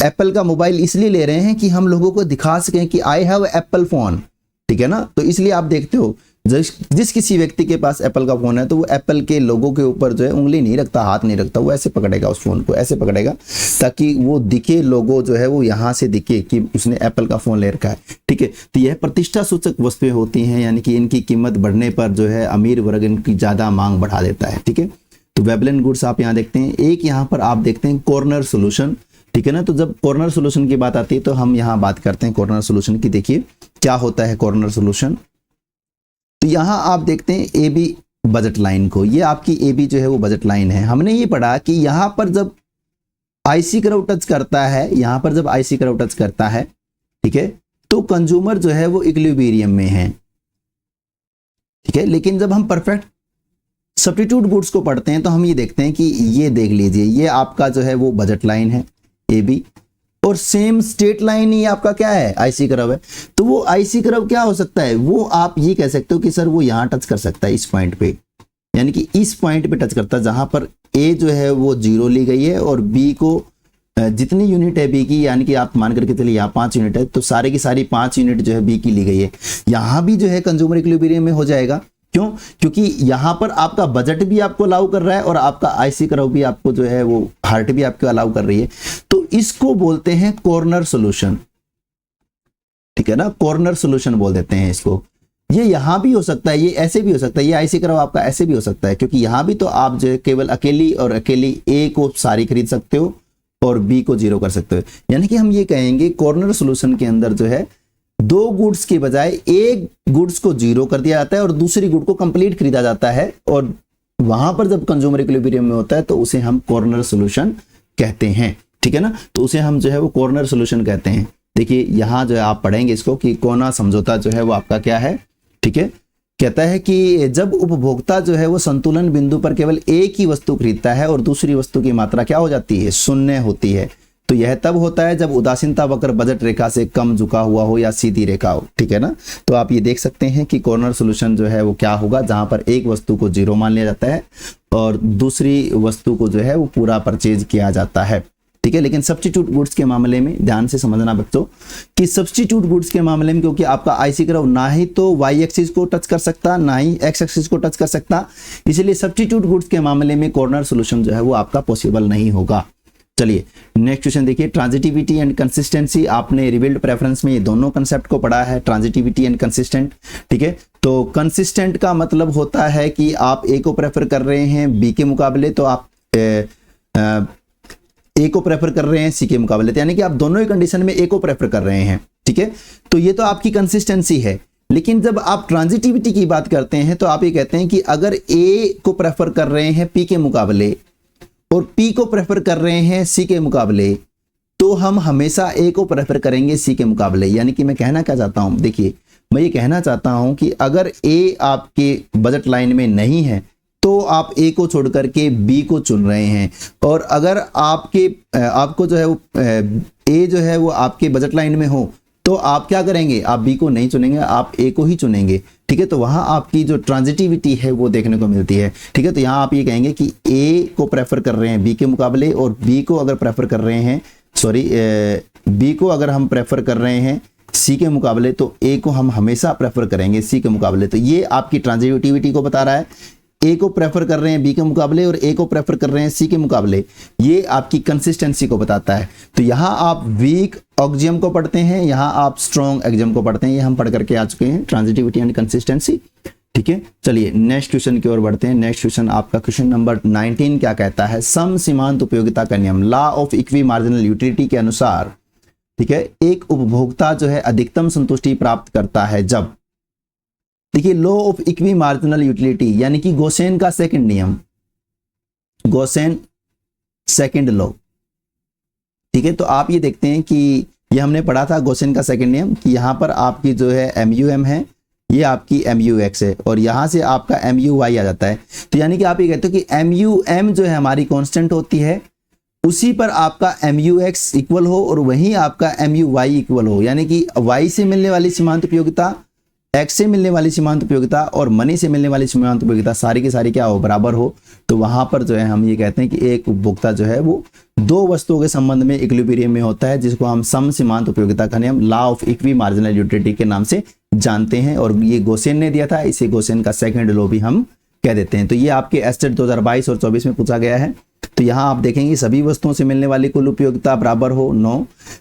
एप्पल का मोबाइल इसलिए ले रहे हैं कि हम लोगों को दिखा सकें कि आई हैव एप्पल फोन, ठीक है ना। तो इसलिए आप देखते हो जिस किसी व्यक्ति के पास एप्पल का फोन है तो वो एप्पल के लोगों के ऊपर जो है उंगली नहीं रखता, हाथ नहीं रखता, वो ऐसे पकड़ेगा, उस फोन को ऐसे पकड़ेगा ताकि वो दिखे, लोगो जो है वो यहाँ से दिखे कि उसने एप्पल का फोन ले रखा है, ठीक है। तो यह प्रतिष्ठा सूचक वस्तुएं होती हैं, यानी कि इनकी कीमत बढ़ने पर जो है अमीर वर्ग इनकी ज्यादा मांग बढ़ा देता है, ठीक है। तो वेबलन गुड्स आप यहाँ देखते हैं। एक यहाँ पर आप देखते हैं कॉर्नर सोल्यूशन, ठीक है ना। तो जब कॉर्नर सोल्यूशन की बात आती है तो हम यहाँ बात करते हैं कॉर्नर सोल्यूशन की। देखिए क्या होता है कॉर्नर सोल्यूशन। तो यहाँ आप देखते हैं ए बी बजट लाइन को, ये आपकी ए बी जो है वो बजट लाइन है। हमने ये पढ़ा कि यहाँ पर जब आईसी कर्व टच करता है, यहाँ पर जब आईसी कर्व टच करता है, ठीक है, तो कंज्यूमर जो है वो इक्विलिब्रियम में है, ठीक है। लेकिन जब हम परफेक्ट सब्स्टिट्यूट गुड्स को पढ़ते हैं तो हम ये देखते हैं कि ये देख लीजिए, ये आपका जो है वो बजट लाइन है ए बी, और सेम स्ट्रेट लाइन ही आपका क्या है, आईसी कर्व है। तो वो आईसी कर्व क्या हो सकता है, वो आप ये कह सकते हो कि सर वो यहाँ टच कर सकता है इस पॉइंट पे, यानी कि इस पॉइंट पे टच करता है जहां पर ए जो है वो 0 ली गई है और बी को जितनी यूनिट है बी की, यानी कि आप मान करके चलिए यहाँ 5 यूनिट है, तो सारे की सारी 5 यूनिट जो है बी की ली गई है। यहाँ भी जो है कंज्यूमर इक्विलिब्रियम में हो जाएगा। क्यों? क्योंकि यहां पर आपका बजट भी आपको अलाउ कर रहा है और आपका आईसी कर्व भी आपको जो है वो हार्ट भी आपको अलाउ कर रही है। तो इसको बोलते हैं कॉर्नर सॉल्यूशन, ठीक है ना, कॉर्नर सॉल्यूशन बोल देते हैं इसको। ये यहां भी हो सकता है, ये ऐसे भी हो सकता है, ये आईसी कर्व आपका ऐसे भी हो सकता है, क्योंकि यहां भी तो आप जो है केवल अकेली और अकेली ए को सारी खरीद सकते हो और बी को 0 कर सकते हो। यानी कि हम ये कहेंगे कॉर्नर सॉल्यूशन के अंदर जो है 2 गुड्स के बजाय एक गुड्स को 0 कर दिया जाता है और दूसरी गुड को कंप्लीट खरीदा जाता है, और वहां पर जब कंज्यूमर इक्विलिब्रियम में होता है तो उसे हम कॉर्नर सॉल्यूशन कहते हैं, ठीक है ना। तो उसे हम जो है वो कॉर्नर सॉल्यूशन कहते हैं। देखिए यहां जो है आप पढ़ेंगे इसको कि कोना समझौता जो है वो आपका क्या है, ठीक है। कहता है कि जब उपभोक्ता जो है वो संतुलन बिंदु पर केवल एक ही वस्तु खरीदता है और दूसरी वस्तु की मात्रा क्या हो जाती है, 0 होती है, तो यह तब होता है जब उदासीनता वक्र बजट रेखा से कम झुका हुआ हो या सीधी रेखा हो, ठीक है ना। तो आप ये देख सकते हैं कि कॉर्नर सॉल्यूशन जो है वो क्या होगा, जहां पर एक वस्तु को 0 मान लिया जाता है और दूसरी वस्तु को जो है वो पूरा परचेज किया जाता है, ठीक है। लेकिन सब्स्टिट्यूट गुड्स के मामले में ध्यान से समझना बच्चों कि सब्स्टिट्यूट गुड्स के मामले में क्योंकि आपका आईसी कर्व ना ही तो वाई एक्सिस को टच कर सकता ना ही एक्स एक्सिस को टच कर सकता, इसलिए सब्स्टिट्यूट गुड्स के मामले में कॉर्नर सॉल्यूशन जो है वो आपका पॉसिबल नहीं होगा। चलिए नेक्स्ट क्वेश्चन देखिए, ट्रांजिटिविटी एंड कंसिस्टेंसी। आपने रिवील्ड प्रेफरेंस में ये दोनों कंसेप्ट को पढ़ा है, ट्रांजिटिविटी एंड कंसिस्टेंट, ठीक है। तो कंसिस्टेंट का मतलब होता है कि आप ए को प्रेफर कर रहे हैं बी के मुकाबले, तो आप ए को प्रेफर कर रहे हैं सी के मुकाबले, यानी कि आप दोनों ही कंडीशन में ए को प्रेफर कर रहे हैं, ठीक है। तो ये तो आपकी कंसिस्टेंसी है। लेकिन जब आप ट्रांजिटिविटी की बात करते हैं तो आप ये कहते हैं कि अगर ए को प्रेफर कर रहे हैं पी के मुकाबले और पी को प्रेफर कर रहे हैं सी के मुकाबले, तो हम हमेशा ए को प्रेफर करेंगे सी के मुकाबले। यानी कि मैं कहना क्या चाहता हूं, देखिए मैं ये कहना चाहता हूं कि अगर ए आपके बजट लाइन में नहीं है तो आप ए को छोड़ करके बी को चुन रहे हैं, और अगर आपको जो है वो ए जो है वो आपके बजट लाइन में हो तो आप क्या करेंगे, आप बी को नहीं चुनेंगे, आप ए को ही चुनेंगे। ठीक है, तो वहां आपकी जो ट्रांजिटिविटी है वो देखने को मिलती है। ठीक है, तो यहाँ आप ये कहेंगे कि ए को प्रेफर कर रहे हैं बी के मुकाबले, और बी को अगर प्रेफर कर रहे हैं बी को अगर हम प्रेफर कर रहे हैं सी के मुकाबले, तो ए को हम हमेशा प्रेफर करेंगे सी के मुकाबले। तो ये आपकी ट्रांजिटिविटी को बता रहा है। ए को प्रेफर कर रहे हैं बी के मुकाबले और ए को प्रेफर कर रहे हैं सी के मुकाबले, ये आपकी कंसिस्टेंसी को बताता है। तो यहाँ आप वीक ऑक्जियम को पढ़ते हैं, यहाँ आप स्ट्रॉन्ग एक्जियम को पढ़ते हैं, ये हम पढ़ करके आ चुके हैं, ट्रांजिटिविटी एंड कंसिस्टेंसी। ठीक है, चलिए नेक्स्ट क्वेश्चन की ओर बढ़ते हैं। नेक्स्ट क्वेश्चन आपका क्वेश्चन नंबर 19 क्या कहता है, सम सीमांत उपयोगिता का नियम, law of equi marginal utility के अनुसार, ठीक है, एक उपभोक्ता जो है अधिकतम संतुष्टि प्राप्त करता है जब, देखिए law of equi marginal utility यानी कि गोसेन का सेकंड नियम, गोसेन सेकंड लॉ। ठीक है, तो आप ये देखते हैं कि ये हमने पढ़ा था गोसेन का सेकंड नियम कि यहाँ पर आपकी जो है MUM है, ये आपकी MUX है, और यहाँ से आपका MUY आ जाता है। तो यानी कि आप ये कहते हो कि MUM जो है हमारी कांस्टेंट होती है, उसी पर आपका MUX इक्वल हो और वहीं आपका MUY इक्वल हो, यानी कि Y से मिलने वाली सीमांत उपयोगिता, X से मिलने वाली सीमांत उपयोगिता और मनी से मिलने वाली सीमांत उपयोगिता सारी की सारी क्या हो, बराबर हो। तो वहां पर जो है हम ये कहते हैं कि एक उपभोक्ता जो है वो दो वस्तुओं के संबंध में इक्विलिब्रियम में होता है, जिसको हम सम सीमांत उपयोगिता का नियम, law of equi marginal utility के नाम से जानते हैं, और ये गोसेन ने दिया था, इसे गोसेन का सेकंड लॉ भी हम कह देते हैं। तो ये आपके एस्टेट 2022 और 24 में पूछा गया है। तो यहाँ आप देखेंगे सभी वस्तुओं से मिलने वाली कुल उपयोगिता बराबर हो 9,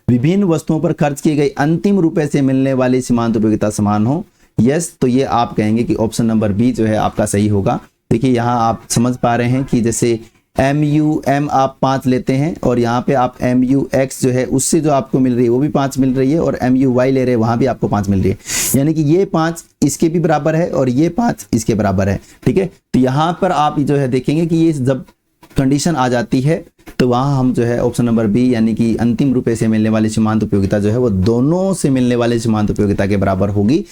विभिन्न वस्तुओं पर खर्च किए गए अंतिम रुपए से मिलने वाली सीमांत उपयोगिता समान हो, यस। तो ये आप कहेंगे कि ऑप्शन नंबर बी जो है आपका सही होगा। देखिए यहाँ आप समझ पा रहे हैं कि जैसे MUM आप 5 लेते हैं और यहाँ पे आप MUX जो है उससे जो आपको मिल रही है वो भी 5 मिल रही है, और MUY ले रहे हैं वहाँ भी आपको 5 मिल रही है, यानी कि ये 5 इसके भी बराबर है और ये 5 इसके बराबर है। ठीक है, तो यहाँ पर आप जो है देखेंगे कि ये जब कंडीशन आ जाती है तो वहाँ हम जो है ऑप्शन नंबर बी यानी कि अंतिम रुपए से मिलने वाली सीमांत उपयोगिता जो है वो दोनों से मिलने वाले सीमांत उपयोगिता के बराबर होगी।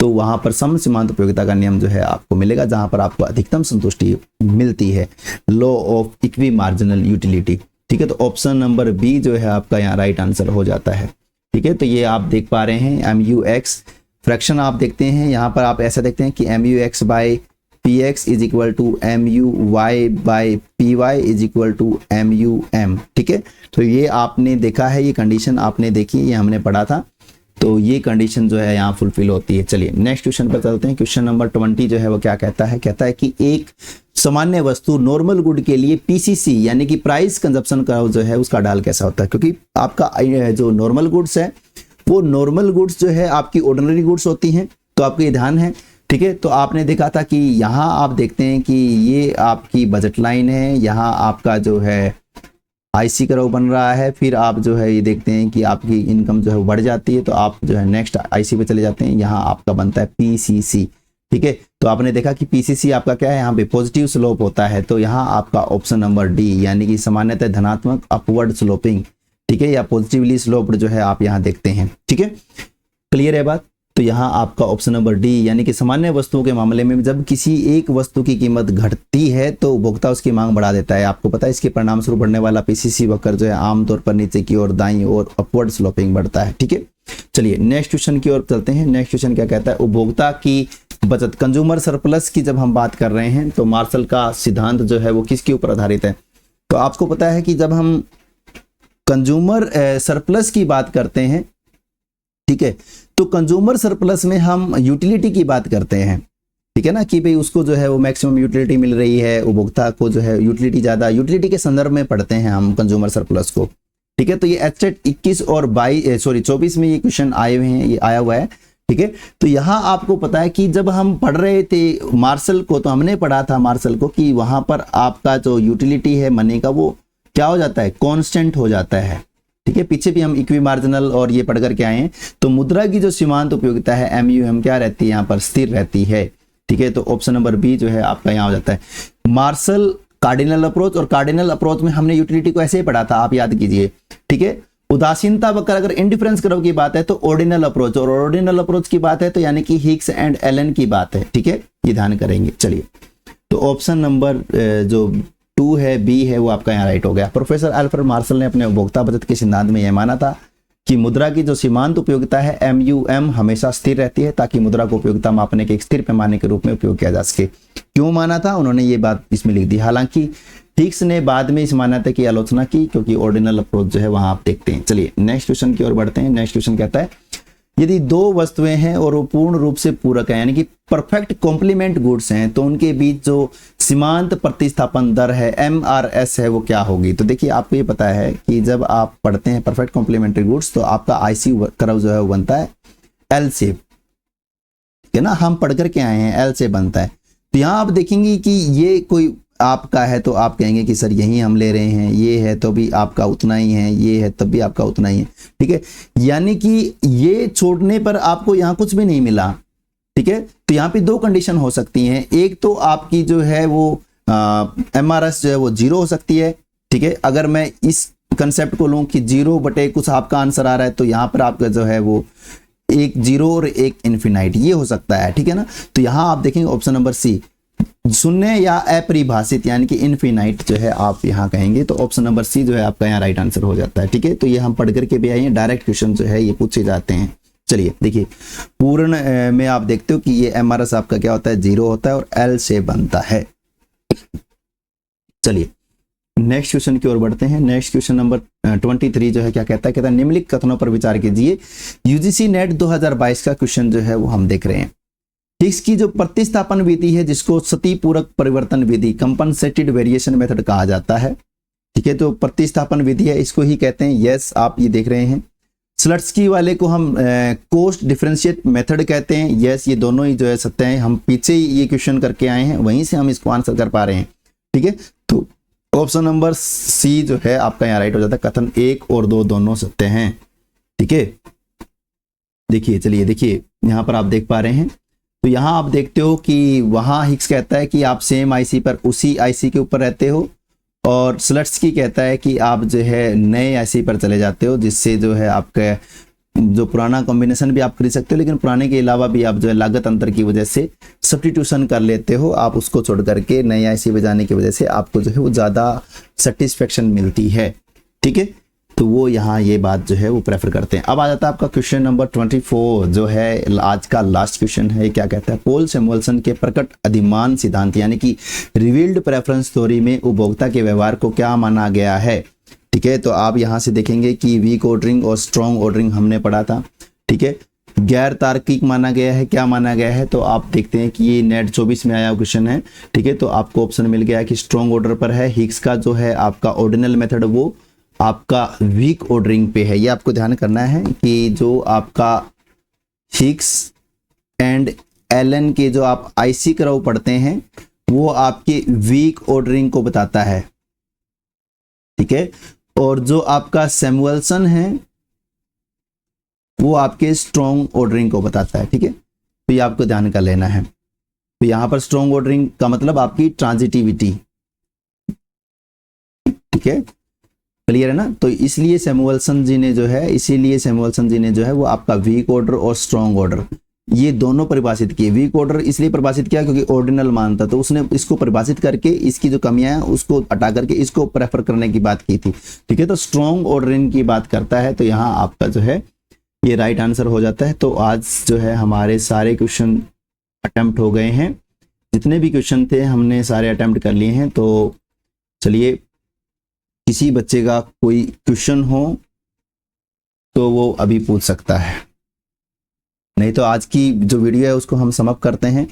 तो वहाँ पर सम सीमांत उपयोगिता का नियम जो है आपको मिलेगा, जहाँ पर आपको अधिकतम संतुष्टि मिलती है, law of equi marginal utility. ठीक है, तो ऑप्शन नंबर बी जो है आपका यहाँ राइट आंसर हो जाता है। ठीक है, तो ये आप देख पा रहे हैं MUX फ्रैक्शन आप देखते हैं, यहाँ पर आप ऐसा देखते हैं कि MUX by PX is equal to MUY by PY is equal to MUM। ठीक है, तो ये आपने देखा है, ये कंडीशन आपने देखी, ये हमने पढ़ा था, तो ये कंडीशन जो है यहाँ फुलफिल होती है। चलिए नेक्स्ट क्वेश्चन पर चलते हैं। क्वेश्चन नंबर 20 जो है वो क्या कहता है, कहता है कि एक सामान्य वस्तु नॉर्मल गुड के लिए PCC यानी कि प्राइस कंजप्शन का जो है उसका ढाल कैसा होता है, क्योंकि आपका जो नॉर्मल गुड्स है वो नॉर्मल गुड्स जो है आपकी ऑर्डिनरी गुड्स होती हैं, तो आपको ये ध्यान है। ठीक है, तो आपने देखा था कि यहाँ आप देखते हैं कि ये आपकी बजट लाइन है, यहाँ आपका जो है IC कर्व बन रहा है, फिर आप जो है ये देखते हैं कि आपकी इनकम जो है बढ़ जाती है, तो आप जो है नेक्स्ट IC पे चले जाते हैं, यहाँ आपका बनता है PCC। ठीक है, तो आपने देखा कि PCC आपका क्या है, यहाँ पे पॉजिटिव स्लोप होता है, तो यहाँ आपका ऑप्शन नंबर डी यानी कि सामान्यतः धनात्मक अपवर्ड स्लोपिंग, ठीक है, या पॉजिटिवली स्लोप्ड जो है आप यहाँ देखते हैं। ठीक है, क्लियर है बात। तो यहाँ आपका ऑप्शन नंबर डी यानी कि सामान्य वस्तुओं के मामले में जब किसी एक वस्तु की कीमत घटती है तो उपभोक्ता उसकी मांग बढ़ा देता है। आपको पता है इसके परिणाम स्वरूप बढ़ने वाला PCC वक्र जो है आमतौर पर नीचे की ओर दाईं ओर अपवर्ड स्लोपिंग बढ़ता है। ठीक है, चलिए नेक्स्ट क्वेश्चन की ओर चलते हैं। नेक्स्ट क्वेश्चन क्या कहता है, उपभोक्ता की बचत कंज्यूमर सरप्लस की जब हम बात कर रहे हैं तो मार्शल का सिद्धांत जो है वो किसके ऊपर आधारित है। तो आपको पता है कि जब हम कंज्यूमर सरप्लस की बात करते हैं, ठीक है, तो कंज्यूमर सरप्लस में हम यूटिलिटी की बात करते हैं। ठीक है ना, कि भाई उसको जो है वो मैक्सिमम यूटिलिटी मिल रही है, उपभोक्ता को जो है यूटिलिटी ज्यादा, यूटिलिटी के संदर्भ में पढ़ते हैं हम कंज्यूमर सरप्लस को। ठीक है, तो ये एस्टेट 21 और 24 में ये क्वेश्चन आए हुए हैं, ये आया हुआ है। ठीक है, तो यहाँ आपको पता है कि जब हम पढ़ रहे थे मार्शल को, तो हमने पढ़ा था मार्शल को कि वहां पर आपका जो यूटिलिटी है मनी का वो क्या हो जाता है, कांस्टेंट हो जाता है। ठीक है, पीछे भी हम इक्वी मार्जिनल और ये पढ़ करके आए हैं। तो मुद्रा की जो सीमांत उपयोगिता है MUM क्या रहती है, यहाँ पर स्थिर रहती है। ठीक है, तो ऑप्शन नंबर बी जो है आपका यहाँ हो जाता है। मार्शल कार्डिनल अप्रोच, और कार्डिनल अप्रोच में हमने यूटिलिटी को ऐसे ही पढ़ा था, आप याद कीजिए। ठीक है, उदासीनता अगर इंडिफरेंस कर्व की बात है तो ऑर्डिनल अप्रोच, और ऑर्डिनल अप्रोच की बात है तो यानी कि हिग्स एंड एलन की बात है। ठीक है, ये ध्यान करेंगे। चलिए, तो ऑप्शन नंबर जो 2 है, बी है, वो आपका यहाँ राइट हो गया। प्रोफेसर अल्फ्रेड मार्शल ने अपने उपभोक्ता बचत के सिद्धांत में यह माना था कि मुद्रा की जो सीमांत उपयोगिता है MUM हमेशा स्थिर रहती है, ताकि मुद्रा को उपयोगिता मापने के एक स्थिर पैमाने के रूप में उपयोग किया जा सके। क्यों माना था उन्होंने, ये बात इसमें लिख दी। हालांकि हिग्स ने बाद में इस मान्यता की आलोचना की, क्योंकि ऑर्डिनल अप्रोच जो है वहां आप देखते हैं। चलिए नेक्स्ट क्वेश्चन की ओर बढ़ते हैं। नेक्स्ट क्वेश्चन कहता है, यदि दो वस्तुएं हैं और वो पूर्ण रूप से पूरक है, यानी कि परफेक्ट कॉम्प्लीमेंट गुड्स हैं, तो उनके बीच जो सीमांत प्रतिस्थापन दर है MRS है, वो क्या होगी। तो देखिए, आपको ये पता है कि जब आप पढ़ते हैं परफेक्ट कॉम्प्लीमेंट्री गुड्स, तो आपका IC कर्व जो है वो बनता है L शेप, है ना, हम पढ़ करके आए हैं L से बनता है। तो यहाँ आप देखेंगे कि ये कोई आपका है तो आप कहेंगे कि सर यही हम ले रहे हैं, ये है तो भी आपका उतना ही है, ये है तब भी आपका उतना ही है। ठीक है, यानी कि ये छोड़ने पर आपको यहाँ कुछ भी नहीं मिला। ठीक है, तो यहाँ पे दो कंडीशन हो सकती हैं। एक तो आपकी जो है वो MRS जो है वो 0 हो सकती है। ठीक है, अगर मैं इस कंसेप्ट को लूँ कि 0 बटे कुछ आपका आंसर आ रहा है, तो यहाँ पर आपका जो है वो एक 0 और एक इन्फिनाइट, ये हो सकता है। ठीक है ना, तो यहाँ आप देखेंगे ऑप्शन नंबर C, शून्य या अपरिभाषित यानी कि इनफिनाइट जो है आप यहाँ कहेंगे, तो ऑप्शन नंबर C जो है आपका यहाँ राइट आंसर हो जाता है। ठीक है, तो ये हम पढ़ करके भी आए हैं, डायरेक्ट क्वेश्चन जो है ये पूछे जाते हैं। चलिए देखिए, पूर्ण में आप देखते हो कि ये MRS आपका क्या होता है, 0 होता है और L से बनता है। चलिए नेक्स्ट क्वेश्चन की ओर बढ़ते हैं। नेक्स्ट क्वेश्चन नंबर 23 जो है क्या कहता है, निम्नलिखित कथनों पर विचार कीजिए। UGC नेट 2022 का क्वेश्चन जो है वो हम देख रहे हैं। हिग्स की जो प्रतिस्थापन विधि है, जिसको सतिपूरक परिवर्तन विधि कंपनसेटेड वेरिएशन मेथड कहा जाता है। ठीक है, तो प्रतिस्थापन विधि है, इसको ही कहते हैं। यस, आप ये देख रहे हैं। स्लट्सकी वाले को हम कोस्ट डिफरेंशिएट मेथड कहते हैं। यस, ये दोनों ही जो है सत्य हैं। हम पीछे ही ये क्वेश्चन करके आए हैं, वहीं से हम इसको आंसर कर पा रहे हैं। ठीक है, तो ऑप्शन नंबर C जो है आपका यहाँ राइट हो जाता है। कथन 1 और 2 दोनों सत्य हैं। ठीक है, देखिए, चलिए देखिए, यहाँ पर आप देख पा रहे हैं। तो यहाँ आप देखते हो कि वहाँ हिग्स कहता है कि आप सेम IC पर उसी IC के ऊपर रहते हो, और स्लट्सकी कहता है कि आप जो है नए IC पर चले जाते हो, जिससे जो है आपका जो पुराना कॉम्बिनेशन भी आप खरीद सकते हो, लेकिन पुराने के अलावा भी आप जो है लागत अंतर की वजह से सब्स्टिट्यूशन कर लेते हो। आप उसको छोड़ करके नए IC पे जाने की वजह से आपको जो है वो ज़्यादा सेटिस्फेक्शन मिलती है। ठीक है, तो वो यहाँ ये बात जो है वो प्रेफर करते हैं। अब आ जाता है आपका क्वेश्चन नंबर 24 जो है आज का लास्ट क्वेश्चन है। क्या कहता है, पॉल सैमुअल्सन के प्रकट अधिमान सिद्धांत यानी कि रिवील्ड प्रेफरेंस थ्योरी में उपभोक्ता के व्यवहार को क्या माना गया है। ठीक है, तो आप यहाँ से देखेंगे कि वीक ऑर्डरिंग और स्ट्रॉन्ग ऑर्डरिंग हमने पढ़ा था। ठीक है, गैर तार्किक माना गया है, क्या माना गया है, तो आप देखते हैं कि ये नेट 24 में आया क्वेश्चन है। ठीक है, तो आपको ऑप्शन मिल गया है कि स्ट्रॉन्ग ऑर्डर पर है। हिग्स का जो है आपका ऑर्डिनल मेथड वो आपका वीक ऑर्डरिंग पे है। ये आपको ध्यान करना है कि जो आपका हिग्स एंड एलन के जो आप IC कर्व पढ़ते हैं वो आपके वीक ऑर्डरिंग को बताता है। ठीक है, और जो आपका सैमुअल्सन है वो आपके स्ट्रॉन्ग ऑर्डरिंग को बताता है। ठीक है, तो ये आपको ध्यान कर लेना है। तो यहां पर स्ट्रॉन्ग ऑर्डरिंग का मतलब आपकी ट्रांजिटिविटी। ठीक है, क्लियर है ना। तो इसलिए सैमुअल्सन जी ने जो है वो आपका वीक ऑर्डर और स्ट्रॉन्ग ऑर्डर ये दोनों परिभाषित किए। वीक ऑर्डर इसलिए परिभाषित किया क्योंकि ऑर्डिनल मान था, तो उसने इसको परिभाषित करके इसकी जो कमियां हैं उसको हटा करके इसको प्रेफर करने की बात की थी। ठीक है, तो स्ट्रॉन्ग ऑर्डरिंग की बात करता है, तो यहाँ आपका जो है ये राइट आंसर हो जाता है। तो आज जो है हमारे सारे क्वेश्चन अटेम्प्ट हो गए हैं, जितने भी क्वेश्चन थे हमने सारे अटेम्प्ट कर लिए हैं। तो चलिए, किसी बच्चे का कोई क्वेश्चन हो तो वो अभी पूछ सकता है, नहीं तो आज की जो वीडियो है उसको हम समाप्त करते हैं।